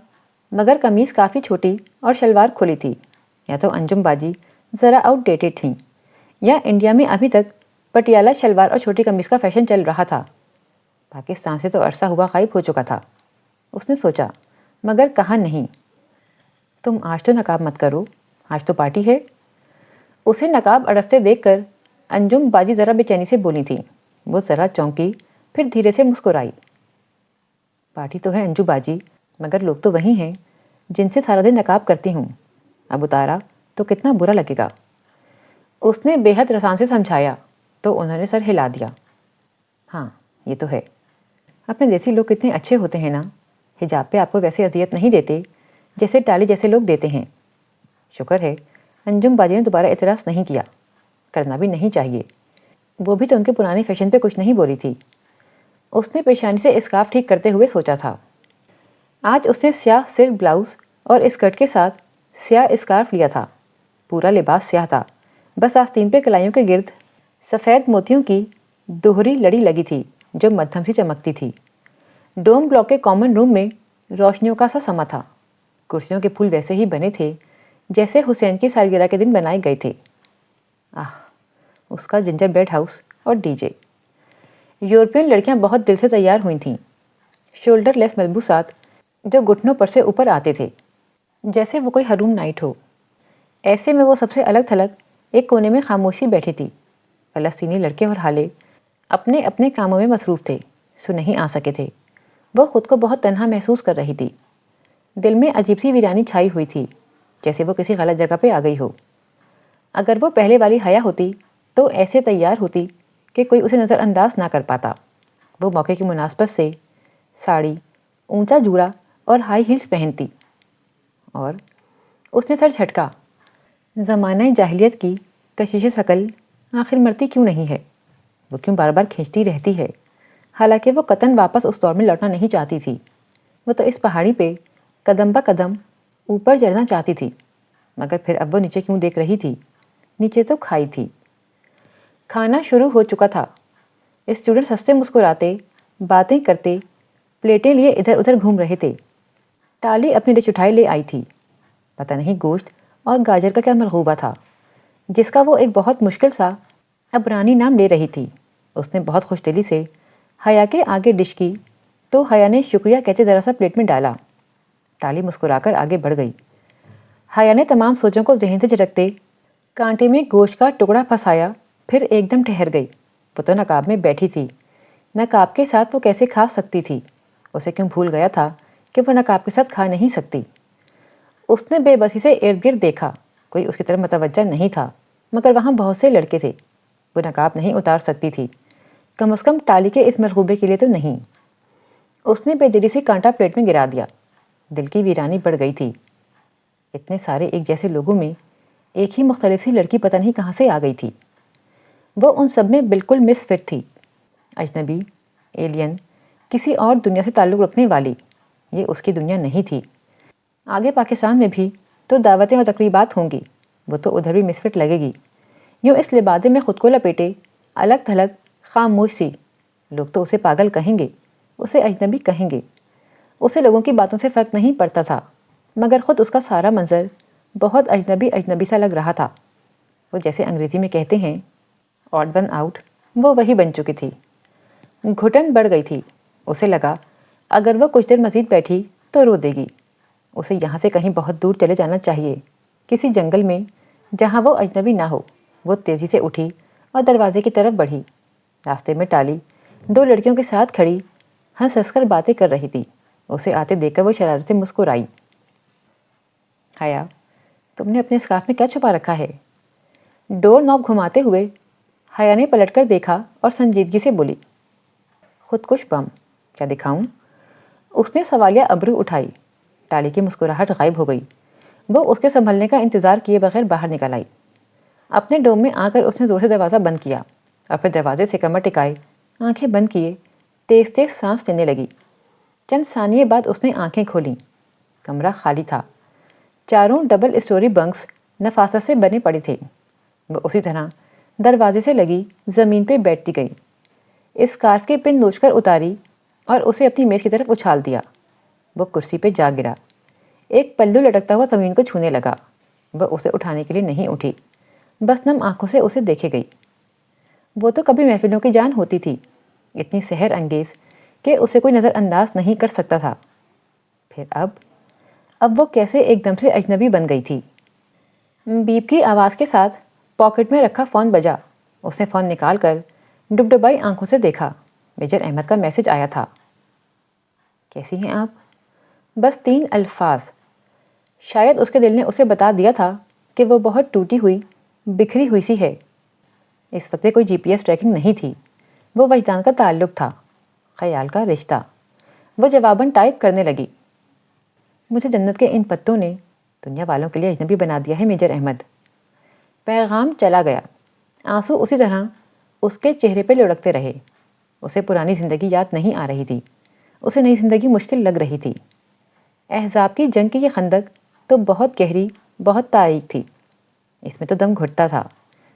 مگر قمیص کافی چھوٹی اور شلوار کھلی تھی۔ یا تو انجم باجی ذرا آؤٹ ڈیٹڈ تھیں یا انڈیا میں ابھی تک پٹیالہ شلوار اور چھوٹی قمیص کا فیشن چل رہا تھا۔ پاکستان سے تو عرصہ ہوا غائب ہو چکا تھا، اس نے سوچا، مگر کہا نہیں۔ تم آج تو نقاب مت کرو، آج تو پارٹی ہے۔ اسے نقاب اڑستے دیکھ کر انجم باجی ذرا بے چینی سے بولی تھی۔ وہ ذرا چونکی، پھر دھیرے سے مسکرائی۔ پارٹی تو ہے انجو باجی، مگر لوگ تو وہی ہیں جن سے سارا دن نقاب کرتی ہوں، اب اتارا تو کتنا برا لگے گا۔ اس نے بے حد رسان سے سمجھایا تو انہوں نے سر ہلا دیا۔ ہاں یہ تو ہے، اپنے دیسی لوگ کتنے اچھے ہوتے ہیں نا، حجاب پہ آپ کو ویسے اذیت نہیں دیتے جیسے ٹالی جیسے لوگ دیتے ہیں۔ شکر ہے انجم باجی نے دوبارہ اعتراض نہیں کیا، کرنا بھی نہیں چاہیے، وہ بھی تو ان کے پرانے فیشن پہ کچھ نہیں بولی تھی۔ اس نے پیشانی سے اسکارف ٹھیک کرتے ہوئے سوچا تھا۔ آج اس نے سیاہ سلک بلاؤز اور اسکرٹ کے ساتھ سیاہ اسکارف لیا تھا۔ پورا لباس سیاہ تھا، بس آستین پہ کلائیوں کے گرد سفید موتیوں کی دوہری لڑی لگی تھی جو مدھم سی چمکتی تھی۔ ڈوم بلاک کے کامن روم میں روشنیوں کا سا سما تھا۔ کرسیوں کے پھول ویسے ہی بنے تھے جیسے حسین کی سالگرہ کے دن بنائے گئے تھے۔ اس کا جنجر بیڈ ہاؤس اور ڈی جے۔ یورپین لڑکیاں بہت دل سے تیار ہوئی تھیں، شولڈر لیس ملبوسات جو گھٹنوں پر سے اوپر آتے تھے جیسے وہ کوئی حروم نائٹ ہو۔ ایسے میں وہ سب سے الگ تھلگ ایک کونے میں خاموشی بیٹھی تھی۔ فلسطینی لڑکے اور حالے اپنے اپنے کاموں میں مصروف تھے، سو نہیں آ سکے تھے۔ وہ خود کو بہت تنہا محسوس کر رہی تھی۔ دل میں عجیب سی ویرانی چھائی ہوئی تھی، جیسے وہ کسی غلط جگہ پہ آ گئی ہو۔ اگر وہ پہلے والی حیا ہوتی تو ایسے تیار ہوتی کہ کوئی اسے نظر انداز نہ کر پاتا۔ وہ موقع کی مناسبت سے ساڑی، اونچا جوڑا اور ہائی ہیلز پہنتی۔ اور اس نے سر جھٹکا۔ زمانہ جاہلیت کی کشش ثقل آخر مرتی کیوں نہیں ہے؟ وہ کیوں بار بار کھینچتی رہتی ہے؟ حالانکہ وہ قطعاً واپس اس دور میں لوٹنا نہیں چاہتی تھی۔ وہ تو اس پہاڑی پہ قدم بہ قدم اوپر چڑھنا چاہتی تھی، مگر پھر اب وہ نیچے کیوں دیکھ رہی تھی؟ نیچے تو کھائی تھی۔ کھانا شروع ہو چکا تھا۔ اسٹوڈنٹس ہنستے مسکراتے، باتیں کرتے، پلیٹیں لیے ادھر ادھر گھوم رہے تھے۔ ٹالی اپنی ڈش اٹھائے لے آئی تھی۔ پتہ نہیں گوشت اور گاجر کا کیا مرغوبہ تھا جس کا وہ ایک بہت مشکل سا عبرانی نام لے رہی تھی۔ اس نے بہت خوش دلی سے حیا کے آگے ڈش کی تو حیا نے شکریہ کہتے ذرا سا پلیٹ میں ڈالا۔ ٹالی مسکرا کر آگے بڑھ گئی۔ حیا نے تمام سوچوں کو ذہن سے جھٹکتے کانٹے میں گوشت کا ٹکڑا پھنسایا، پھر ایک دم ٹھہر گئی۔ وہ تو نقاب میں بیٹھی تھی، نقاب کے ساتھ وہ کیسے کھا سکتی تھی؟ اسے کیوں بھول گیا تھا کہ وہ نقاب کے ساتھ کھا نہیں سکتی؟ اس نے بے بسی سے ارد گرد دیکھا، کوئی اس کی طرف متوجہ نہیں تھا، مگر وہاں بہت سے لڑکے تھے۔ وہ نقاب نہیں اتار سکتی تھی، کم از کم ٹالی کے اس مرغوبے کے لیے تو نہیں۔ اس نے بے دلی سے کانٹا پلیٹ میں گرا دیا۔ دل کی ویرانی بڑھ گئی تھی۔ اتنے سارے ایک جیسے لوگوں میں ایک ہی مختلف سی لڑکی پتہ نہیں کہاں سے آ گئی تھی۔ وہ ان سب میں بالکل مس فٹ تھی، اجنبی، ایلین، کسی اور دنیا سے تعلق رکھنے والی۔ یہ اس کی دنیا نہیں تھی۔ آگے پاکستان میں بھی تو دعوتیں اور تقریبات ہوں گی، وہ تو ادھر بھی مس فٹ لگے گی۔ یوں اس لبادے میں خود کو لپیٹے، الگ تھلگ، خاموش سی، لوگ تو اسے پاگل کہیں گے، اسے اجنبی کہیں گے۔ اسے لوگوں کی باتوں سے فرق نہیں پڑتا تھا، مگر خود اس کا سارا منظر بہت اجنبی اجنبی سا لگ رہا تھا۔ وہ جیسے انگریزی میں کہتے ہیں آڈ ون آؤٹ، وہ وہی بن چکی تھی۔ گھٹن بڑھ گئی تھی۔ اسے لگا اگر وہ کچھ دیر مزید بیٹھی تو رو دے گی۔ اسے یہاں سے کہیں بہت دور چلے جانا چاہیے، کسی جنگل میں جہاں وہ اجنبی نہ ہو۔ وہ تیزی سے اٹھی اور دروازے کی طرف بڑھی۔ راستے میں ٹالی 2 لڑکیوں کے ساتھ کھڑی ہنس ہنس کر باتیں کر رہی تھی۔ اسے آتے دیکھ کر وہ شرارت سے مسکرائی۔ حیا، تم نے اپنے اسکارف میں کیا چھپا رکھا ہے؟ ڈور نوب گھماتے ہوئے حیا نے پلٹ کر دیکھا اور سنجیدگی سے بولی، خودکش بم۔ کیا دکھاؤں؟ اس نے سوالیہ ابرو اٹھائی۔ ٹالی کی مسکراہٹ غائب ہو گئی۔ وہ اس کے سنبھلنے کا انتظار کیے بغیر باہر نکل آئی۔ اپنے ڈوم میں آ کر اس نے زور سے دروازہ بند کیا اور پھر دروازے سے کمر ٹکائے آنکھیں بند کیے تیز تیز سانس لینے لگی۔ چند ثانیے بعد اس نے آنکھیں کھولیں۔ کمرہ خالی تھا۔ چاروں ڈبل اسٹوری بنکس نفاست سے بنے پڑے تھے۔ وہ اسی طرح دروازے سے لگی زمین پہ بیٹھتی گئی، اسکارف کی پن نوچ کر اتاری اور اسے اپنی میز کی طرف اچھال دیا۔ وہ کرسی پہ جا گرا۔ ایک پلو لٹکتا ہوا زمین کو چھونے لگا۔ وہ اسے اٹھانے کے لیے نہیں اٹھی، بس نم آنکھوں سے اسے دیکھے گئی۔ وہ تو کبھی محفلوں کی جان ہوتی تھی، اتنی سحر انگیز کہ اسے کوئی نظر انداز نہیں کر سکتا تھا۔ پھر اب وہ کیسے ایک دم سے اجنبی بن گئی تھی۔ بیپ کی آواز کے ساتھ پاکٹ میں رکھا فون بجا۔ اس نے فون نکال کر ڈبڈبائی آنکھوں سے دیکھا۔ میجر احمد کا میسج آیا تھا۔ کیسی ہیں آپ؟ بس 3 الفاظ۔ شاید اس کے دل نے اسے بتا دیا تھا کہ وہ بہت ٹوٹی ہوئی، بکھری ہوئی سی ہے۔ اس وقت کوئی جی پی ایس ٹریکنگ نہیں تھی۔ وہ وجدان کا تعلق تھا، خیال کا رشتہ۔ وہ جواباً ٹائپ کرنے لگی، مجھے جنت کے ان پتوں نے دنیا والوں کے لیے اجنبی بنا دیا ہے میجر احمد۔ پیغام چلا گیا۔ آنسو اسی طرح اس کے چہرے پہ لڑکتے رہے۔ اسے پرانی زندگی یاد نہیں آ رہی تھی، اسے نئی زندگی مشکل لگ رہی تھی۔ احزاب کی جنگ کی یہ خندق تو بہت گہری، بہت تاریک تھی۔ اس میں تو دم گھٹتا تھا۔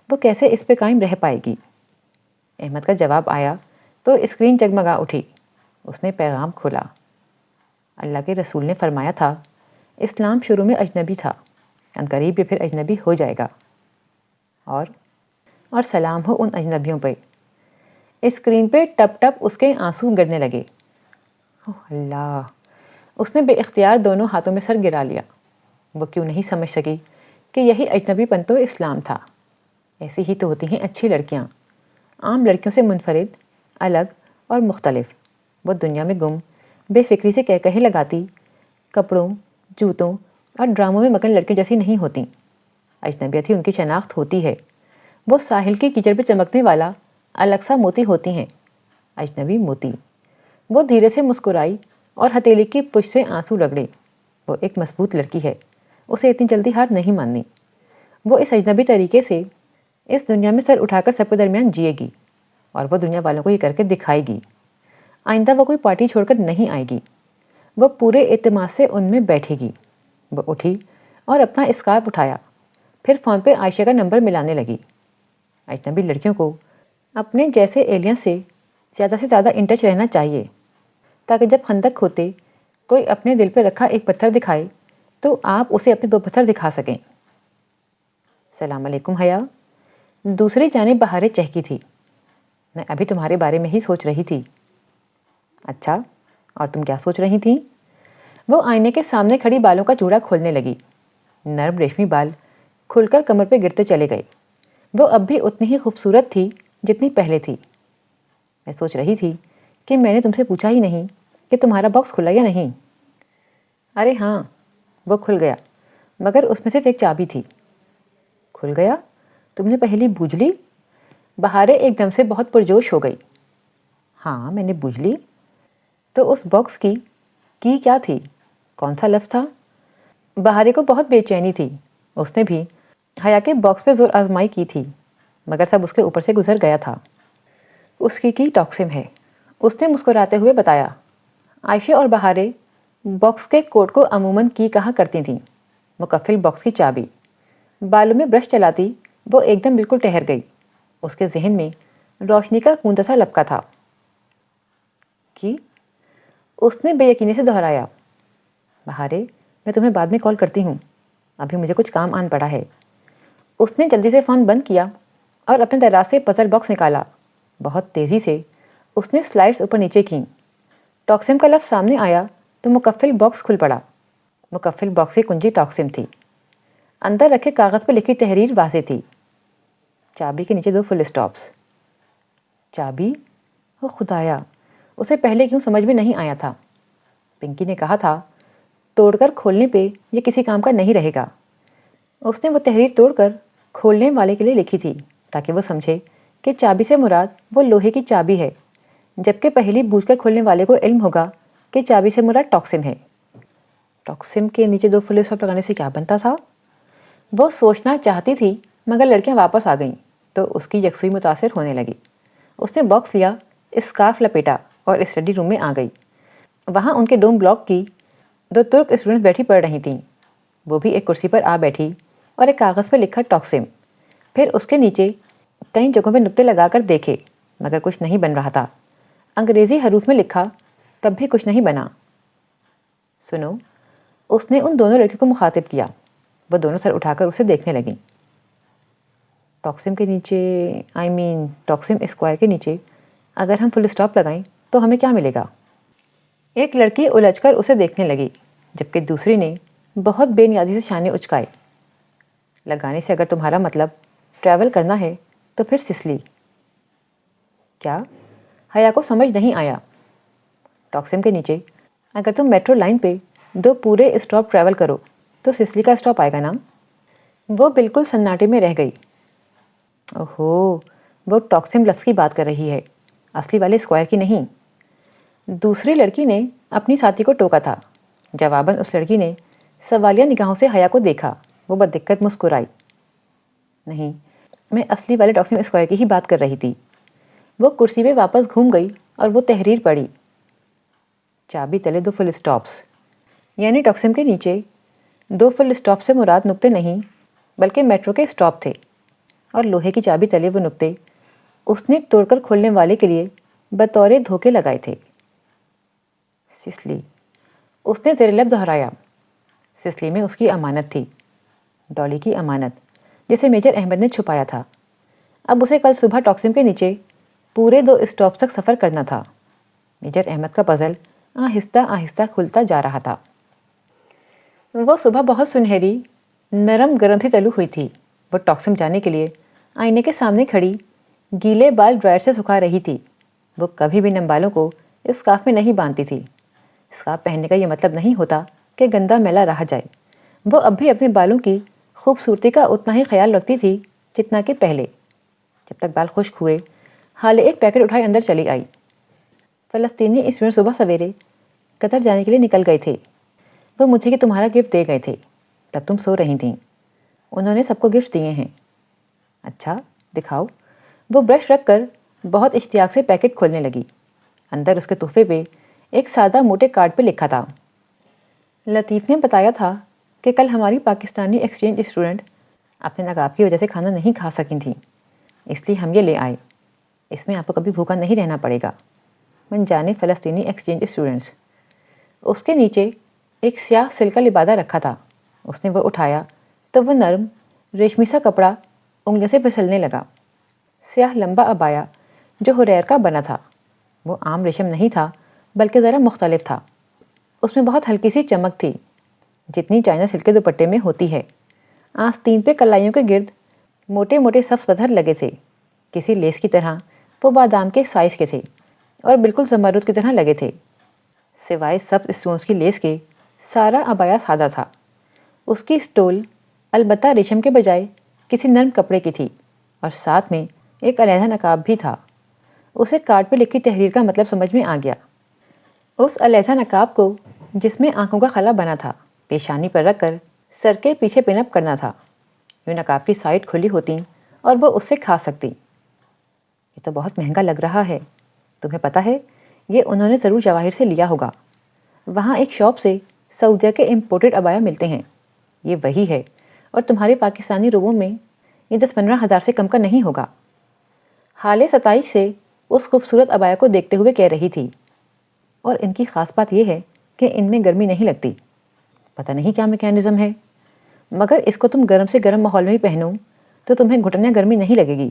وہ کیسے اس پہ قائم رہ پائے گی؟ احمد کا جواب آیا تو اسکرین جگمگا اٹھی۔ اس نے پیغام کھولا۔ اللہ کے رسول نے فرمایا تھا، اسلام شروع میں اجنبی تھا، عنقریب یہ پھر اجنبی ہو جائے گا۔ اور سلام ہو ان اجنبیوں پہ۔ اسکرین پہ ٹپ ٹپ اس کے آنسو گرنے لگے۔ اللہ! اس نے بے اختیار دونوں ہاتھوں میں سر گرا لیا۔ وہ کیوں نہیں سمجھ سکی کہ یہی اجنبی پن تو اسلام تھا۔ ایسی ہی تو ہوتی ہیں اچھی لڑکیاں، عام لڑکیوں سے منفرد، الگ اور مختلف۔ وہ دنیا میں گم، بے فکری سے کہکہے لگاتی، کپڑوں، جوتوں اور ڈراموں میں مگن لڑکیوں جیسی نہیں ہوتیں۔ اجنبیت ہی ان کی شناخت ہوتی ہے۔ وہ ساحل کی کیچڑ پہ چمکنے والا الگ سا موتی ہوتی ہیں، اجنبی موتی۔ وہ دھیرے سے مسکرائی اور ہتھیلی کی پشت سے آنسو رگڑے۔ وہ ایک مضبوط لڑکی ہے، اسے اتنی جلدی ہار نہیں ماننی۔ وہ اس اجنبی طریقے سے اس دنیا میں سر اٹھا کر سب کے درمیان جیے گی، اور وہ دنیا والوں کو یہ کر کے دکھائے گی۔ آئندہ وہ کوئی پارٹی چھوڑ کر نہیں آئے گی۔ وہ پورے اعتماد سے ان میں بیٹھے گی۔ وہ اٹھی اور اپنا اسکارف اٹھایا، پھر فون پہ عائشہ کا نمبر ملانے لگی۔ اجنبی لڑکیوں کو اپنے جیسے ایلین سے زیادہ ان ٹچ رہنا چاہیے، تاکہ جب خندق کھوتے کوئی اپنے دل پہ رکھا ایک پتھر دکھائے تو آپ اسے اپنے 2 پتھر دکھا سکیں۔ السلام علیکم حیا۔ دوسری جانب بہاریں چہکی تھی۔ میں ابھی تمہارے بارے میں ہی سوچ رہی تھی۔ اچھا، اور تم کیا سوچ رہی تھیں؟ وہ آئینے کے سامنے کھڑی بالوں کا جوڑا کھولنے لگی۔ نرم ریشمی بال کھل کر کمر پہ گرتے چلے گئے۔ وہ اب بھی اتنی ہی خوبصورت تھی جتنی پہلے تھی۔ میں سوچ رہی تھی کہ میں نے تم سے پوچھا ہی نہیں کہ تمہارا باکس کھلا یا نہیں۔ ارے ہاں، وہ کھل گیا، مگر اس میں صرف ایک چابی تھی۔ کھل گیا؟ تم نے پہلی بوجھ لی؟ بہاریں ایک دم سے بہت پرجوش ہو گئی۔ ہاں، میں نے بوجھ لی۔ تو اس باکس کی کیا تھی؟ کون سا لفظ تھا؟ بہاریں کو بہت بے چینی تھی۔ اس نے بھی حیا کے باکس پہ زور آزمائی کی تھی، مگر سب اس کے اوپر سے گزر گیا تھا۔ اس کی ٹاکسم ہے، اس نے مسکراتے ہوئے بتایا۔ عائشہ اور بہاریں باکس کے کوڈ کو عموماً کی کہا کرتی تھیں، مکفل باکس کی چابی۔ بالوں میں برش چلاتی وہ ایک دم بالکل ٹھہر گئی۔ اس کے ذہن میں روشنی کا کوندا سا لپکا تھا۔ کی؟ اس نے بے یقینی سے دہرایا۔ بہاریں، میں تمہیں بعد میں کال کرتی ہوں، ابھی مجھے کچھ کام آن پڑا ہے۔ اس نے جلدی سے فون بند کیا اور اپنے دراز سے پزل باکس نکالا. بہت تیزی سے اس نے سلائڈز اوپر نیچے کیں. ٹاکسم کا لفظ سامنے آیا تو مکفل باکس کھل پڑا. مکفل باکس کی کنجی ٹاکسم تھی. اندر رکھے کاغذ پر لکھی تحریر واضح تھی. چابی کے نیچے 2 فل اسٹاپس. چابی؟ وہ خدایا، اسے پہلے کیوں سمجھ میں نہیں آیا تھا. پنکی نے کہا تھا توڑ کر کھولنے پہ یہ کسی کام کا نہیں رہے گا. اس نے وہ تحریر توڑ کر کھولنے والے کے لیے لکھی تھی تاکہ وہ سمجھے کہ چابی سے مراد وہ لوہے کی چابی ہے، جبکہ پہلی بوجھ کر کھولنے والے کو علم ہوگا کہ چابی سے مراد ٹاکسم ہے. ٹاکسم کے نیچے 2 فل اسٹاپ لگانے سے کیا بنتا تھا؟ وہ سوچنا چاہتی تھی مگر لڑکیاں واپس آ گئیں تو اس کی یکسوئی متاثر ہونے لگی. اس نے باکس لیا، اسکارف لپیٹا اور اسٹڈی روم میں آ گئی. وہاں ان کے ڈوم بلاک کی 2 ترک اسٹوڈنٹس بیٹھی پڑھ رہی تھیں. وہ بھی ایک کرسی پر آ بیٹھی اور ایک کاغذ پر لکھا ٹاکسم. پھر اس کے نیچے کئی جگہوں پہ نقطے لگا کر دیکھے مگر کچھ نہیں بن رہا تھا. انگریزی حروف میں لکھا تب بھی کچھ نہیں بنا. سنو، اس نے ان دونوں لڑکیوں کو مخاطب کیا. وہ دونوں سر اٹھا کر اسے دیکھنے لگیں. ٹاکسم کے نیچے ٹاکسم اسکوائر کے نیچے اگر ہم فل اسٹاپ لگائیں تو ہمیں کیا ملے گا؟ ایک لڑکی الجھ کر اسے دیکھنے لگی جبکہ دوسری نے بہت بے نیازی سے شانے اچکائے. لگانے سے اگر تمہارا مطلب ٹریول کرنا ہے تو پھر سسلی. کیا؟ حیا کو سمجھ نہیں آیا. ٹاکسم کے نیچے اگر تم میٹرو لائن پہ 2 پورے اسٹاپ ٹریول کرو تو سسلی کا اسٹاپ آئے گا نا؟ وہ بالکل سناٹے میں رہ گئی. اوہو، وہ ٹاکسم لفظ کی بات کر رہی ہے، اصلی والے اسکوائر کی نہیں. دوسری لڑکی نے اپنی ساتھی کو ٹوکا تھا. جواباً اس لڑکی نے سوالیہ نگاہوں سے حیا کو دیکھا. وہ بددقت مسکرائی. نہیں، میں اصلی والے ٹاکسم اسکوائر کی ہی بات کر رہی تھی. وہ کرسی پہ واپس گھوم گئی اور وہ تحریر پڑھی. چابی تلے 2 فل اسٹاپس. یعنی ٹاکسم کے نیچے 2 فل اسٹاپ سے مراد نقطے نہیں بلکہ میٹرو کے اسٹاپ تھے، اور لوہے کی چابی تلے وہ نقطے اس نے توڑ کر کھولنے والے کے لیے بطور دھوکے لگائے تھے. سسلی، اس نے زیر لب دہرایا. سسلی میں اس کی امانت تھی، ڈالی کی امانت جسے میجر احمد نے چھپایا تھا. اب اسے کل صبح ٹاکسم کے نیچے پورے 2 اسٹاپس تک سفر کرنا تھا. میجر احمد کا پزل آہستہ آہستہ کھلتا جا رہا تھا. وہ صبح بہت سنہری، نرم گرم سی طلوع ہوئی تھی. وہ ٹاکسم جانے کے لیے آئینے کے سامنے کھڑی گیلے بال ڈرائر سے سکھا رہی تھی. وہ کبھی بھی نم بالوں کو اسکارف میں نہیں باندھتی تھی. اسکارف پہننے کا یہ مطلب نہیں ہوتا کہ گندا میلا رہ جائے. وہ اب بھی اپنے بالوں کی خوبصورتی کا اتنا ہی خیال رکھتی تھی جتنا کہ پہلے. جب تک بال خشک ہوئے حالے ایک پیکٹ اٹھائے اندر چلی آئی. فلسطینی اسٹوڈنٹ صبح سویرے قطر جانے کے لیے نکل گئے تھے. وہ مجھے کہ تمہارا گفٹ دے گئے تھے، تب تم سو رہی تھیں. انہوں نے سب کو گفٹ دیے ہیں. اچھا، دکھاؤ. وہ برش رکھ کر بہت اشتیاق سے پیکٹ کھولنے لگی. اندر اس کے تحفے پہ ایک سادہ موٹے کارڈ پہ لکھا تھا. لطیف نے بتایا تھا کہ کل ہماری پاکستانی ایکسچینج اسٹوڈنٹ اپنے نقاب کی وجہ سے کھانا نہیں کھا سکی تھیں، اس لیے ہم یہ لے آئے. اس میں آپ کو کبھی بھوکا نہیں رہنا پڑے گا. من جانے فلسطینی ایکسچینج اسٹوڈنٹس. اس کے نیچے ایک سیاہ سلک کا لبادہ رکھا تھا. اس نے وہ اٹھایا تو وہ نرم ریشمی سا کپڑا انگلیوں سے پھسلنے لگا. سیاہ لمبا عبایا جو ہریر کا بنا تھا. وہ عام ریشم نہیں تھا بلکہ ذرا مختلف تھا. اس میں بہت ہلکی سی چمک تھی جتنی چائنا سلک کے دوپٹے میں ہوتی ہے. آستین پہ کلائیوں کے گرد موٹے موٹے سبز پتھر لگے تھے. کسی لیس کی طرح وہ بادام کے سائز کے تھے اور بالکل زمرد کی طرح لگے تھے. سوائے سبز اسٹونز کی لیس کے سارا عبایا سادہ تھا. اس کی اسٹول البتہ ریشم کے بجائے کسی نرم کپڑے کی تھی اور ساتھ میں ایک علیحدہ نقاب بھی تھا. اسے کارڈ پہ لکھی تحریر کا مطلب سمجھ میں آ گیا. اس علیحدہ نقاب کو جس میں آنکھوں کا خلا بنا تھا پیشانی پر رکھ کر سر کے پیچھے پن اپ کرنا تھا. یوں نقاب کی سائڈ کھلی ہوتی اور وہ اس سے کھا سکتی. یہ تو بہت مہنگا لگ رہا ہے. تمہیں پتہ ہے یہ انہوں نے ضرور جواہر سے لیا ہوگا. وہاں ایک شاپ سے سعودیہ کے امپورٹڈ عبایا ملتے ہیں. یہ وہی ہے اور تمہارے پاکستانی روبوں میں یہ 10-15 ہزار سے کم کا نہیں ہوگا. حالے 27 سے اس خوبصورت عبایا کو دیکھتے ہوئے کہہ رہی تھی. اور ان کی خاص بات یہ ہے کہ ان میں گرمی نہیں لگتی. پتہ نہیں کیا میکینزم ہے، مگر اس کو تم گرم سے گرم ماحول میں ہی پہنو تو تمہیں گھٹن یا گرمی نہیں لگے گی۔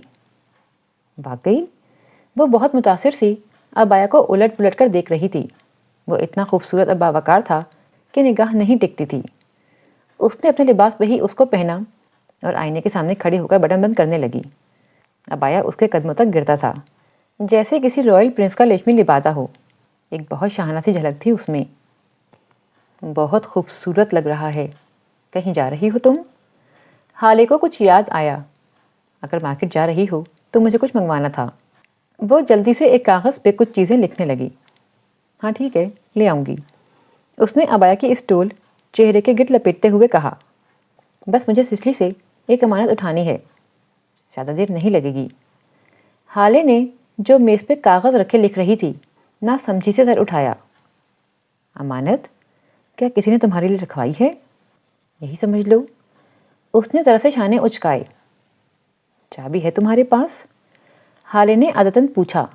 واقعی وہ بہت متاثر سی عبایا کو الٹ پلٹ کر دیکھ رہی تھی۔ وہ اتنا خوبصورت اور باوقار تھا کہ نگاہ نہیں ٹکتی تھی۔ اس نے اپنے لباس پہ ہی اس کو پہنا اور آئینے کے سامنے کھڑی ہو کر بٹن بند کرنے لگی۔ عبایا اس کے قدموں تک گرتا تھا، جیسے کسی رائل پرنس کا ریشمی لبادہ ہو۔ ایک بہت شاہانہ سی جھلک تھی اس میں۔ بہت خوبصورت لگ رہا ہے۔ کہیں جا رہی ہو تم؟ حالے کو کچھ یاد آیا۔ اگر مارکیٹ جا رہی ہو تو مجھے کچھ منگوانا تھا۔ وہ جلدی سے ایک کاغذ پہ کچھ چیزیں لکھنے لگی۔ ہاں ٹھیک ہے، لے آؤں گی، اس نے عبایا کی اسٹول چہرے کے گرد لپیٹتے ہوئے کہا۔ بس مجھے سسلی سے ایک امانت اٹھانی ہے، زیادہ دیر نہیں لگے گی۔ حالے نے جو میز پہ کاغذ رکھے لکھ رہی تھی نہ سمجھی سے سر اٹھایا۔ امانت؟ کیا کسی نے تمہارے لیے رکھوائی ہے؟ یہی سمجھ لو، اس نے ذرا سے شانے اچکائے۔ چابی ہے تمہارے پاس؟ حالے نے عادتاً پوچھا۔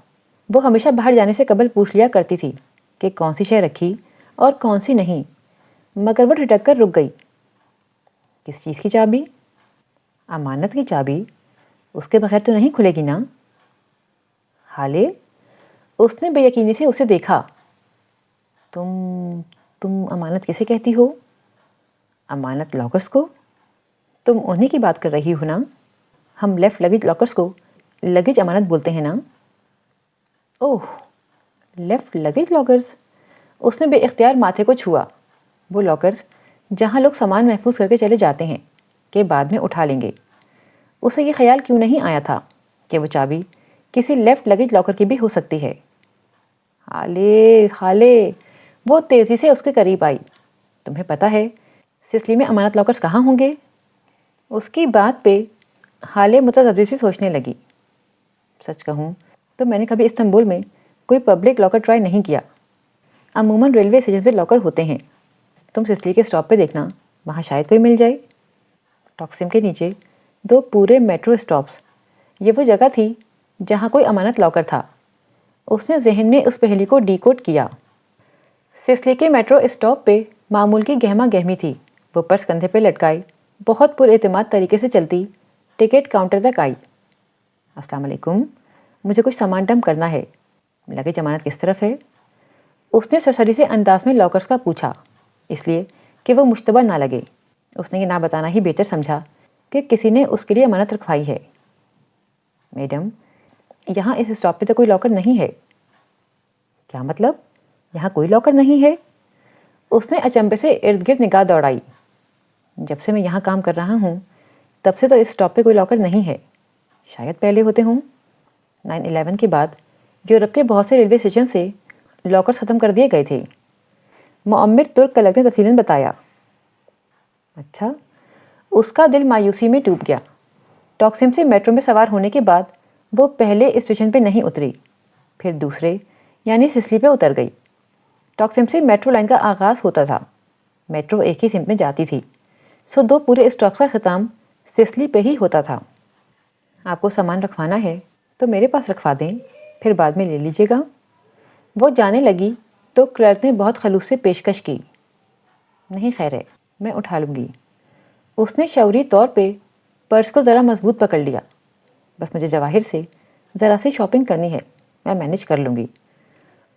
وہ ہمیشہ باہر جانے سے قبل پوچھ لیا کرتی تھی کہ کون سی شے رکھی اور کون سی نہیں، مگر وہ ٹھٹک کر رک گئی۔ کس چیز کی چابی؟ امانت کی چابی، اس کے بغیر تو نہیں کھلے گی نا؟ حالے، اس نے بے یقینی سے اسے دیکھا۔ تم امانت کسے کہتی ہو؟ امانت لاکرز کو؟ تم انہی کی بات کر رہی ہو نا؟ ہم لیفٹ لگیج لاکرز کو لگیج امانت بولتے ہیں نا؟ اوہ، لیفٹ لگیج لاکرز؟ اس نے بے اختیار ماتھے کو چھوا۔ وہ لاکرز جہاں لوگ سامان محفوظ کر کے چلے جاتے ہیں کہ بعد میں اٹھا لیں گے۔ اسے یہ خیال کیوں نہیں آیا تھا کہ وہ چابی کسی لیفٹ لگیج لاکر کی بھی ہو سکتی ہے۔ حالے، وہ تیزی سے اس کے قریب آئی۔ تمہیں پتہ ہے سسلی میں امانت لاکرز کہاں ہوں گے؟ اس کی بات پہ حالے متذبذب سے سوچنے لگی۔ سچ کہوں تو میں نے کبھی استنبول میں کوئی پبلک لاکر ٹرائی نہیں کیا۔ عموماً ریلوے اسٹیشن پہ لاکر ہوتے ہیں، تم سسلی کے اسٹاپ پہ دیکھنا، وہاں شاید کوئی مل جائے۔ ٹاکسم کے نیچے 2 پورے میٹرو اسٹاپس، یہ وہ جگہ تھی جہاں کوئی امانت لاکر تھا۔ اس نے ذہن میں اس پہلی کو ڈی کوڈ کیا۔ سسلی کے میٹرو اسٹاپ پہ معمول کی گہما گہمی تھی۔ وہ پرس کندھے پہ لٹکائے بہت پر اعتماد طریقے سے چلتی ٹکٹ کاؤنٹر تک آئی۔ السلام علیکم، مجھے کچھ سامان ڈمپ کرنا ہے، لگیج امانت کس طرف ہے؟ اس نے سرسری سے انداز میں لاکرز کا پوچھا، اس لیے کہ وہ مشتبہ نہ لگے۔ اس نے یہ نہ بتانا ہی بہتر سمجھا کہ کسی نے اس کے لیے امانت رکھوائی ہے۔ میڈم، یہاں اس اسٹاپ پہ تو کوئی لاکر نہیں ہے۔ کیا مطلب؟ یہاں کوئی لاکر نہیں ہے؟ اس نے اچنبے سے ارد گرد نگاہ دوڑائی۔ جب سے میں یہاں کام کر رہا ہوں تب سے تو اس اسٹاپ پہ کوئی لاکر نہیں ہے، شاید پہلے ہوتے ہوں۔ 9/11 کے بعد یورپ کے بہت سے ریلوے اسٹیشن سے لاکرز ختم کر دیے گئے تھے، معمر ترک کلک نے تفصیلاً بتایا۔ اچھا، اس کا دل مایوسی میں ڈوب گیا۔ ٹاکسم سے میٹرو میں سوار ہونے کے بعد وہ پہلے اسٹیشن پہ نہیں اتری، پھر دوسرے یعنی سسلی پہ اتر گئی۔ ٹاکسم سے میٹرو لائن کا آغاز ہوتا تھا۔ میٹرو ایک ہی سمت میں جاتی تھی، سو 2 پورے اسٹاپ کا ختم سسلی پہ ہی ہوتا تھا۔ آپ کو سامان رکھوانا ہے تو میرے پاس رکھوا دیں، پھر بعد میں لے لیجیے گا۔ وہ جانے لگی تو کلرک نے بہت خلوص سے پیشکش کی۔ نہیں خیر ہے، میں اٹھا لوں گی۔ اس نے شعوری طور پہ پرس کو ذرا مضبوط پکڑ لیا۔ بس مجھے جواہر سے ذرا سی شاپنگ کرنی ہے، میں مینیج کر لوں گی۔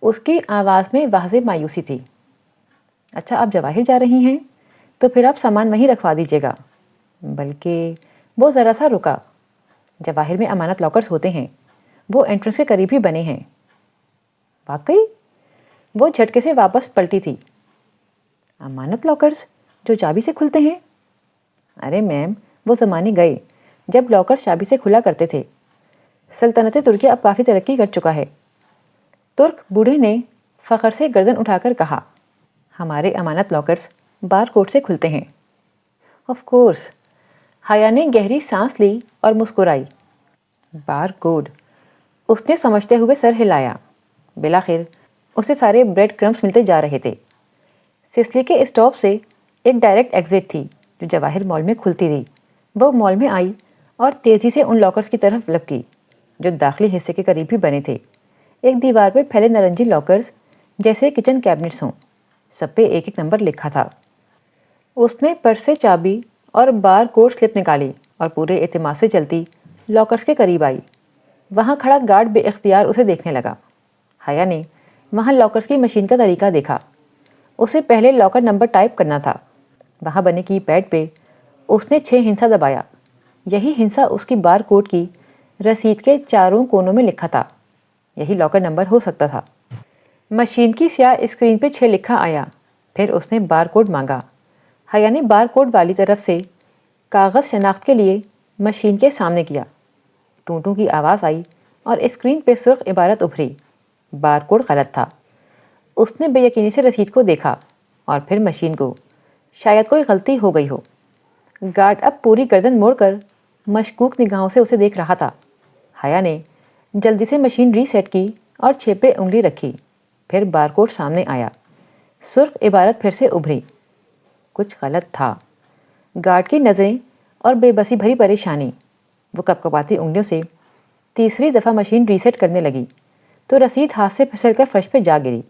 اس کی آواز میں واضح مایوسی تھی۔ اچھا، آپ جواہر جا رہی ہیں تو پھر آپ سامان وہیں رکھوا دیجیے گا۔ بلکہ وہ ذرا سا رکا۔ جواہر میں امانت لاکرز ہوتے ہیں، وہ انٹرنس کے قریب ہی بنے ہیں۔ واقعی؟ وہ جھٹکے سے واپس پلٹی تھی۔ امانت لاکرز جو چابی سے کھلتے ہیں؟ ارے میم، وہ زمانے گئے جب لاکر چابی سے کھلا کرتے تھے۔ سلطنت ترکیہ اب کافی ترقی کر چکا ہے۔ ترک بوڑھے نے فخر سے گردن اٹھا کر کہا، ہمارے امانت لاکرز بار کوڈ سے کھلتے ہیں۔ Of course. حیا نے گہری سانس لی اور مسکرائی۔ Bar code? اس نے سمجھتے ہوئے سر ہلایا۔ بالآخر اسے سارے بریڈ کرمز ملتے جا رہے تھے۔ سسلی کے اسٹاپ سے ایک ڈائریکٹ ایگزٹ تھی جو جواہر مال میں کھلتی تھی۔ وہ مال میں آئی اور تیزی سے ان لاکرز کی طرف لپکی جو داخلی حصے کے قریب ہی بنے تھے۔ ایک دیوار پہ پھیلے نارنجی لاکرز جیسے کچن کیبنٹس ہوں، سب پہ ایک ایک نمبر لکھا تھا۔ اس نے پرس سے چابی اور بار کوڈ سلپ نکالی اور پورے اعتماد سے چلتی لاکرز کے قریب آئی۔ وہاں کھڑا گارڈ بے اختیار اسے دیکھنے لگا۔ حیا نے وہاں لاکرز کی مشین کا طریقہ دیکھا۔ اسے پہلے لاکر نمبر ٹائپ کرنا تھا۔ وہاں بنے کی پیڈ پہ اس نے 6 ہندسہ دبایا۔ یہی ہندسہ اس کی بار کوڈ کی رسید کے چاروں کونوں میں لکھا تھا۔ یہی لاکر نمبر ہو سکتا تھا۔ مشین کی سیاہ اسکرین پہ 6 لکھا آیا۔ پھر اس نے بار کوڈ مانگا۔ حیا نے بار کوڈ والی طرف سے کاغذ شناخت کے لیے مشین کے سامنے کیا۔ ٹوں ٹوں کی آواز آئی اور اسکرین پہ سرخ عبارت ابھری۔ بار کوڈ غلط تھا۔ اس نے بے یقینی سے رسید کو دیکھا اور پھر مشین کو۔ شاید کوئی غلطی ہو گئی ہو۔ گارڈ اب پوری گردن موڑ کر مشکوک نگاہوں سے اسے دیکھ رہا تھا۔ حیا نے جلدی سے مشین ری سیٹ کی اور 6 پہ انگلی رکھی۔ پھر بار کوڈ سامنے آیا۔ سرخ عبارت پھر سے ابھری۔ کچھ غلط تھا۔ گارڈ کی نظریں اور بے بسی بھری پریشانی۔ وہ کپکپاتی انگلیوں سے تیسری دفعہ مشین ری سیٹ کرنے لگی تو رسید ہاتھ سے پھسل کر فرش پہ جا گری۔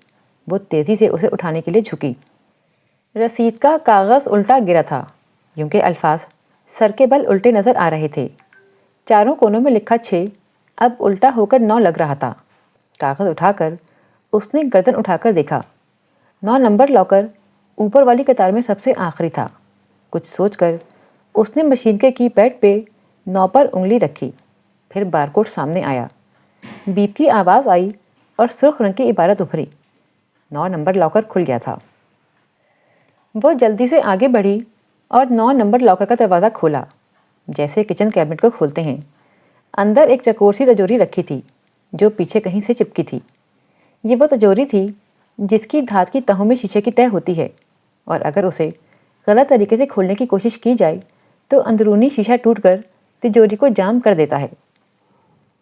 وہ تیزی سے اسے اٹھانے کے لیے جھکی۔ رسید کا کاغذ الٹا گرا تھا، یوں کہ الفاظ سر کے بل الٹے نظر آ رہے تھے۔ چاروں کونوں میں لکھا 6 اب الٹا ہو کر 9 لگ رہا تھا۔ کاغذ اٹھا کر اس نے گردن اٹھا کر دیکھا۔ 9 نمبر لاکر اوپر والی قطار میں سب سے آخری تھا۔ کچھ سوچ کر اس نے مشین کے کی پیڈ پہ 9 پر انگلی رکھی۔ پھر بار کوڈ سامنے آیا۔ بیپ کی آواز آئی اور سرخ رنگ کی عبارت ابھری۔ 9 نمبر لاکر کھل گیا تھا۔ وہ جلدی سے آگے بڑھی اور 9 نمبر لاکر کا دروازہ کھولا، جیسے کچن کیبنٹ کو کھولتے ہیں۔ اندر ایک چکور سی تجوری رکھی تھی جو پیچھے کہیں سے چپکی تھی۔ یہ وہ تجوری تھی جس کی دھات کی تہوں میں شیشے کی تہ ہوتی ہے، اور اگر اسے غلط طریقے سے کھولنے کی کوشش کی جائے تو اندرونی شیشہ ٹوٹ کر تجوری کو جام کر دیتا ہے۔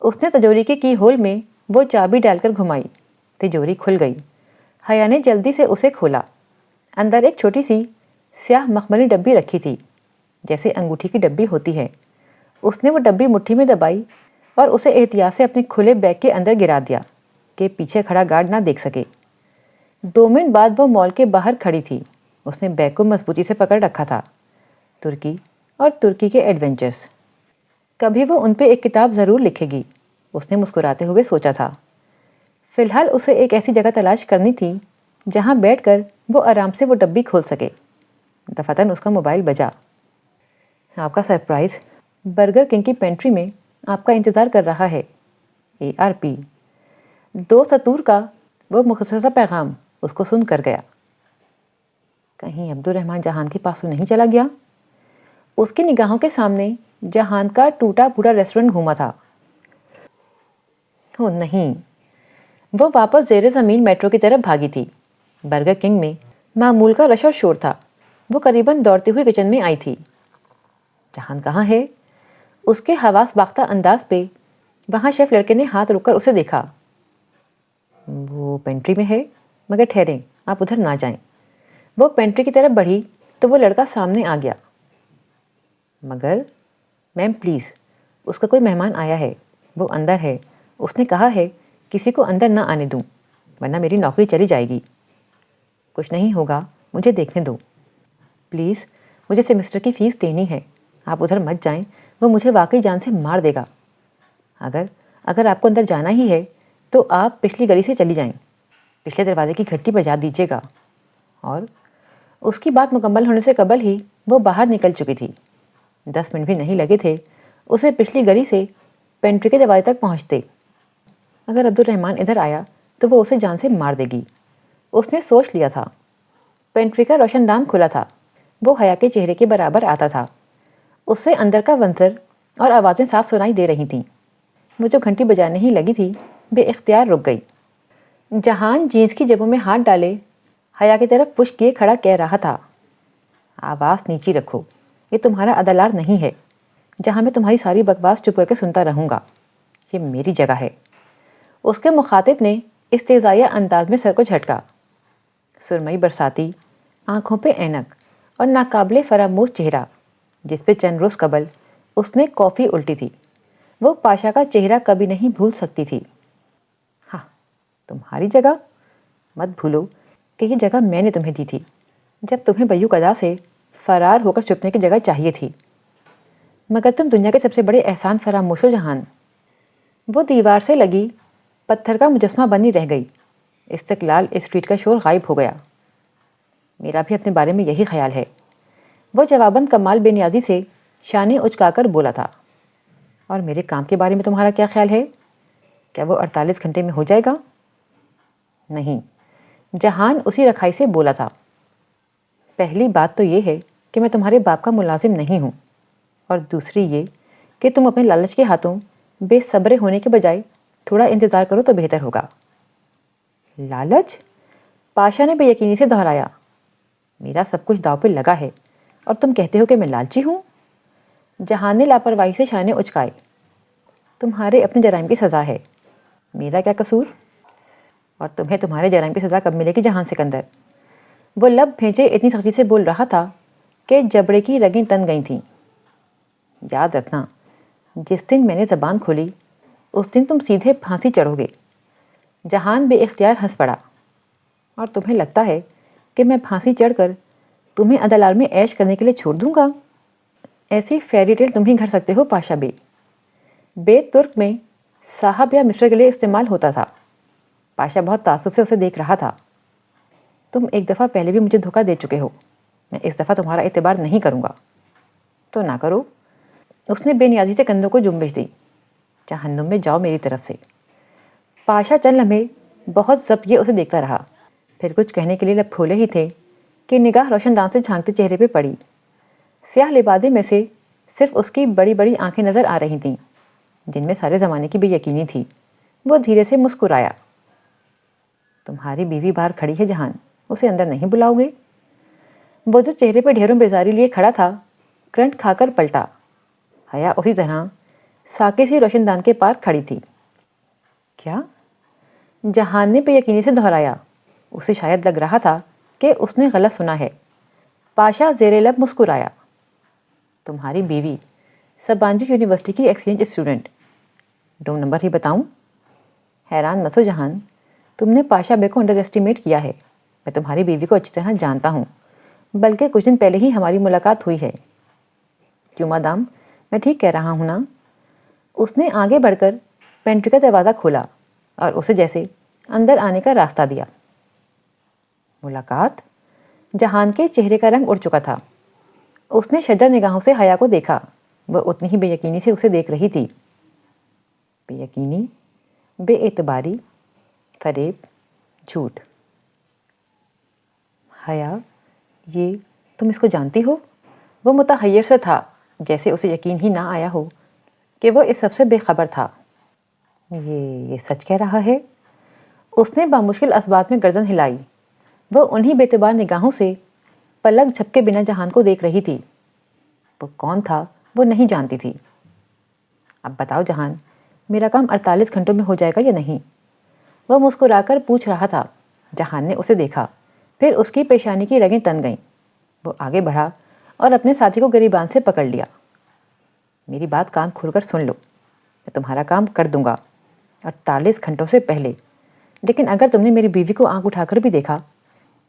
اس نے تجوری کے کی ہول میں وہ چابی ڈال کر گھمائی۔ تجوری کھل گئی۔ حیا نے جلدی سے اسے کھولا۔ اندر ایک چھوٹی سی سیاہ مخملی ڈبی رکھی تھی، جیسے انگوٹھی کی ڈبی ہوتی ہے۔ اس نے وہ ڈبی مٹھی میں دبائی اور اسے احتیاط سے اپنے کھلے بیگ کے اندر گرا دیا کہ پیچھے کھڑا گارڈ نہ دیکھ سکے۔ 2 منٹ بعد وہ مال کے باہر کھڑی تھی۔ اس نے بیگ کو مضبوطی سے پکڑ رکھا تھا۔ ترکی اور ترکی کے ایڈونچرز۔ کبھی وہ ان پہ ایک کتاب ضرور لکھے گی، اس نے مسکراتے ہوئے سوچا تھا۔ فی الحال اسے ایک ایسی جگہ تلاش کرنی تھی جہاں بیٹھ کر وہ آرام سے وہ ڈبی کھول سکے۔ دفعتاً اس کا موبائل بجا۔ آپ کا سرپرائز برگر کنگ کی پینٹری میں آپ کا انتظار کر رہا ہے۔ ARP۔ 2 سطور کا وہ مختصر پیغام اس کو سن کر گیا۔ کہیں عبد الرحمن جہان کے پاس تو نہیں چلا گیا؟ اس کی نگاہوں کے سامنے جہان کا ٹوٹا پھوٹا ریسٹورنٹ گھوما تھا۔ او نہیں، وہ واپس زیر زمین میٹرو کی طرف بھاگی تھی۔ برگر کنگ میں معمول کا رش اور شور تھا۔ وہ قریباً دوڑتی ہوئی کچن میں آئی تھی۔ جہان کہاں ہے؟ اس کے حواس باختہ انداز پہ وہاں شیف لڑکے نے ہاتھ روک کر اسے دیکھا۔ وہ پینٹری میں ہے، مگر ٹھہریں، آپ ادھر نہ جائیں۔ وہ پینٹری کی طرف بڑھی تو وہ لڑکا سامنے آ گیا۔ مگر میم پلیز، اس کا کوئی مہمان آیا ہے، وہ اندر ہے۔ اس نے کہا ہے کسی کو اندر نہ آنے دوں، ورنہ میری نوکری چلی جائے گی۔ کچھ نہیں ہوگا، مجھے دیکھنے دو پلیز، مجھے سیمسٹر کی فیس دینی ہے۔ آپ ادھر مت جائیں، وہ مجھے واقعی جان سے مار دے گا۔ اگر آپ کو اندر جانا ہی ہے تو آپ پچھلی گلی سے چلی جائیں، پچھلے دروازے کی گھنٹی بجا دیجیے گا۔ اور اس کی بات مکمل ہونے سے قبل ہی وہ باہر نکل چکی تھی۔ 10 منٹ بھی نہیں لگے تھے اسے پچھلی گلی سے پینٹری کے دروازے تک پہنچتے۔ اگر عبد الرحمن ادھر آیا تو وہ اسے جان سے مار دے گی، اس نے سوچ لیا تھا۔ پینٹری کا روشن دان کھلا تھا۔ وہ حیا کے چہرے کے برابر آتا تھا۔ اس سے اندر کا منظر اور آوازیں صاف سنائی دے رہی تھیں۔ وہ جو گھنٹی بجانے ہی لگی تھی بے اختیار رک گئی۔ جہان جینس کی جیبوں میں ہاتھ ڈالے حیا کی طرف پش کیے کھڑا کہہ رہا تھا، آواز نیچی رکھو، یہ تمہارا ادلار نہیں ہے جہاں میں تمہاری ساری بکواس چپ کر کے سنتا رہوں گا۔ یہ میری جگہ ہے۔ اس کے مخاطب نے استہزائیہ انداز میں سر کو جھٹکا۔ سرمئی برساتی، آنکھوں پہ اینک اور ناقابل فراموش چہرہ جس پہ چند روز قبل اس نے کافی الٹی تھی، وہ پاشا کا چہرہ کبھی نہیں بھول سکتی تھی۔ ہاں، تمہاری جگہ؟ مت بھولو کہ یہ جگہ میں نے تمہیں دی تھی جب تمہیں بیو قضا سے فرار ہو کر چھپنے کی جگہ چاہیے تھی۔ مگر تم دنیا کے سب سے بڑے احسان فراموش ہو جہان۔ وہ دیوار سے لگی پتھر کا مجسمہ بنی رہ گئی۔ استقلال اسٹریٹ کا شور غائب ہو گیا۔ میرا بھی اپنے بارے میں یہی خیال ہے، وہ جواباً کمال بے نیازی سے شانے اچکا کر بولا تھا۔ اور میرے کام کے بارے میں تمہارا کیا خیال ہے؟ کیا وہ 48 گھنٹے میں ہو جائے گا؟ نہیں، جہان اسی رکھائی سے بولا تھا۔ پہلی بات تو یہ ہے کہ میں تمہارے باپ کا ملازم نہیں ہوں، اور دوسری یہ کہ تم اپنے لالچ کے ہاتھوں بے صبر ہونے کے بجائے تھوڑا انتظار کرو تو بہتر ہوگا۔ لالچ؟ پاشا نے بے یقینی سے دہرایا۔ میرا سب کچھ داؤ پہ لگا ہے اور تم کہتے ہو کہ میں لالچی ہوں؟ جہان نے لاپرواہی سے شانے اچکائے۔ تمہارے اپنے جرائم کی سزا ہے، میرا کیا قصور؟ اور تمہیں تمہارے جرائم کی سزا کب ملے گی جہان سکندر؟ وہ لب بھیجے اتنی سختی سے بول رہا تھا کہ جبڑے کی رگیں تن گئی تھیں۔ یاد رکھنا، جس دن میں نے زبان کھولی اس دن تم سیدھے پھانسی چڑھو گے۔ جہان بے اختیار ہنس پڑا۔ اور تمہیں لگتا ہے کہ میں پھانسی چڑھ کر تمہیں ادلال میں عیش کرنے کے لیے چھوڑ دوں گا؟ ایسی فیری ٹیل تم ہی گھڑ سکتے ہو پاشا بے۔ بے ترک میں صاحب یا مسٹر کے لیے استعمال ہوتا تھا۔ پاشا بہت تعصب سے اسے دیکھ رہا تھا۔ تم ایک دفعہ پہلے بھی مجھے دھوکہ دے چکے ہو، میں اس دفعہ تمہارا اعتبار نہیں کروں گا۔ تو نہ کرو۔ اس نے بے نیازی سے کندھوں کو جنبش دی۔ جہنم میں جاؤ میری طرف سے۔ پاشا چند لمحے بہت ضبط یہ اسے دیکھتا رہا، پھر کچھ کہنے کے لیے لب کھولے ہی تھے کہ نگاہ روشن دان سے جھانکتے چہرے پہ پڑی۔ سیاہ لبادے میں سے صرف اس کی بڑی بڑی آنکھیں نظر آ رہی تھیں، جن میں سارے زمانے کی بے یقینی تھی۔ وہ دھیرے سے مسکرایا۔ تمہاری بیوی باہر کھڑی ہے جہان، اسے اندر نہیں بلاؤ گے؟ وہ جو چہرے پہ ڈھیروں بیزاری لیے کھڑا تھا، کرنٹ کھا کر پلٹا۔ حیا اسی طرح ساکے سی روشن دان کے پار کھڑی تھی۔ کیا؟ جہان نے بے یقینی سے دہرایا۔ اسے شاید لگ رہا تھا کہ اس نے غلط سنا ہے۔ پاشا زیر لب مسکرایا۔ تمہاری بیوی سبانجی یونیورسٹی کی ایکسچینج اسٹوڈنٹ۔ روم نمبر ہی بتاؤں؟ حیران مت ہو جہان، تم نے پاشا بے کو انڈر ایسٹیمیٹ کیا ہے۔ میں تمہاری بیوی کو اچھی طرح جانتا ہوں، بلکہ کچھ دن پہلے ہی ہماری ملاقات ہوئی ہے۔ کیوں مادام، میں ٹھیک کہہ رہا ہوں نا؟ اس نے آگے بڑھ کر پینٹری کا دروازہ کھولا اور اسے جیسے اندر آنے کا راستہ دیا۔ ملاقات؟ جہان کے چہرے کا رنگ اڑ چکا تھا۔ اس نے شجر نگاہوں سے حیا کو دیکھا۔ وہ اتنی ہی بے یقینی سے اسے دیکھ رہی تھی۔ بے یقینی، بے اعتباری، فریب، جھوٹ۔ حیا، یہ تم اس کو جانتی ہو؟ وہ متحیر سے تھا، جیسے اسے یقین ہی نہ آیا ہو کہ وہ اس سب سے بے خبر تھا۔ یہ سچ کہہ رہا ہے؟ اس نے بامشکل اسبات میں گردن ہلائی۔ وہ انہی بے اعتبار نگاہوں سے پلک جھپکے بنا جہان کو دیکھ رہی تھی۔ وہ کون تھا وہ نہیں جانتی تھی۔ اب بتاؤ جہان، میرا کام 48 گھنٹوں میں ہو جائے گا یا نہیں؟ وہ مسکرا کر پوچھ رہا تھا۔ جہان نے اسے دیکھا، پھر اس کی پیشانی کی رگیں تن گئیں۔ وہ آگے بڑھا اور اپنے ساتھی کو گریبان سے پکڑ لیا۔ میری بات کان کھول کر سن لو، میں تمہارا کام کر دوں گا 48 گھنٹوں سے پہلے، لیکن اگر تم نے میری بیوی کو آنکھ اٹھا کر بھی دیکھا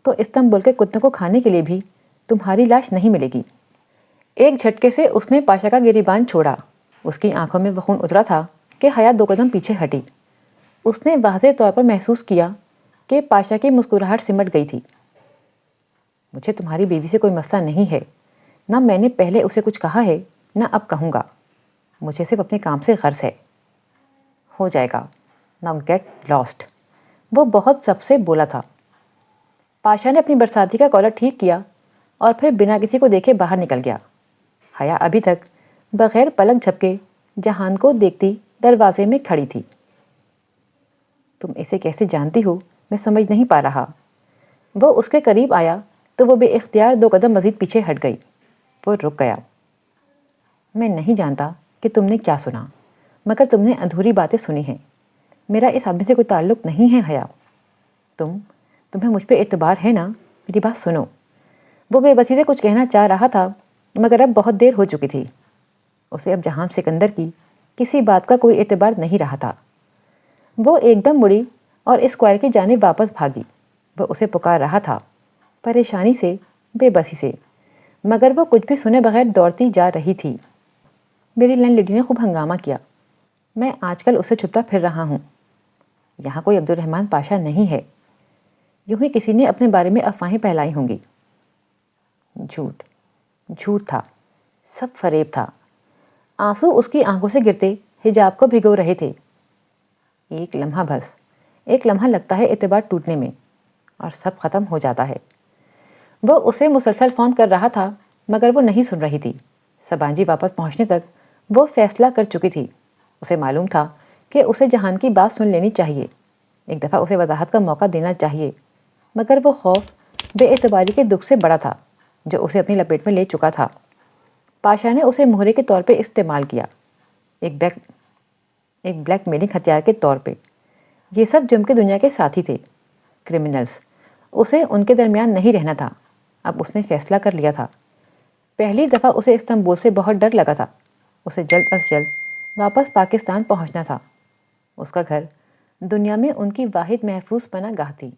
تو استنبول کے کتوں کو کھانے کے لیے بھی تمہاری لاش نہیں ملے گی۔ ایک جھٹکے سے اس نے پاشا کا گریبان چھوڑا۔ اس کی آنکھوں میں وہ خون اترا تھا کہ حیا 2 قدم پیچھے ہٹی۔ اس نے واضح طور پر محسوس کیا کہ پاشا کی مسکراہٹ سمٹ گئی تھی۔ مجھے تمہاری بیوی سے کوئی مسئلہ نہیں ہے، نہ میں نے پہلے اسے کچھ کہا ہے نہ اب کہوں گا۔ مجھے صرف اپنے کام سے غرض ہے۔ ہو جائے گا، ناؤ گیٹ لاسٹ۔ وہ بہت سب سے بولا تھا۔ پاشا نے اپنی برساتی کا کالر ٹھیک کیا اور پھر بنا کسی کو دیکھے باہر نکل گیا۔ حیا ابھی تک بغیر پلک جھپکے جہان کو دیکھتی دروازے میں کھڑی تھی۔ تم اسے کیسے جانتی ہو میں سمجھ نہیں پا رہا۔ وہ اس کے قریب آیا تو وہ بے اختیار 2 قدم مزید پیچھے ہٹ گئی۔ وہ رک گیا۔ میں نہیں جانتا کہ تم نے کیا سنا، مگر تم نے ادھوری باتیں سنی ہیں۔ میرا اس آدمی سے کوئی تعلق نہیں ہے حیا۔ تمہیں مجھ پہ اعتبار ہے نا؟ میری بات سنو۔ وہ بے بسی سے کچھ کہنا چاہ رہا تھا، مگر اب بہت دیر ہو چکی تھی۔ اسے اب جہان سکندر کی کسی بات کا کوئی اعتبار نہیں رہا تھا۔ وہ ایک دم مڑی اور اسکوائر کی جانب واپس بھاگی۔ وہ اسے پکار رہا تھا، پریشانی سے، بے بسی سے، مگر وہ کچھ بھی سنے بغیر دوڑتی جا رہی تھی۔ میری لینڈ لیڈی نے خوب ہنگامہ کیا. میں آج کل اسے چھپتا پھر رہا ہوں. یہاں کوئی عبد الرحمن پاشا نہیں ہے. یوں ہی کسی نے اپنے بارے میں افواہیں پھیلائی ہوں گی. جھوٹ جھوٹ تھا. سب فریب تھا. آنسو اس کی آنکھوں سے گرتے حجاب کو بھگو رہے تھے. ایک لمحہ بس، ایک لمحہ لگتا ہے اعتبار ٹوٹنے میں، اور سب ختم ہو جاتا ہے. وہ اسے مسلسل فون کر رہا تھا مگر وہ نہیں سن رہی تھی. سبانجی واپس پہنچنے تک وہ فیصلہ کر چکی تھی. اسے معلوم تھا کہ اسے جہان کی بات سن لینی چاہیے. ایک دفعہ اسے وضاحت کا موقع دینا چاہیے، مگر وہ خوف بے اعتباری کے دکھ سے بڑا تھا جو اسے اپنی لپیٹ میں لے چکا تھا. پاشا نے اسے مہرے کے طور پہ استعمال کیا، ایک بلیک میلنگ ہتھیار کے طور پہ. یہ سب جم کے دنیا کے ساتھی تھے، کرمنلز. اسے ان کے درمیان نہیں رہنا تھا. اب اس نے فیصلہ کر لیا تھا. پہلی دفعہ اسے استنبول سے بہت ڈر لگا تھا. اسے جلد از جلد واپس پاکستان پہنچنا تھا. اس کا گھر دنیا میں ان کی واحد محفوظ پناہ گاہ تھی.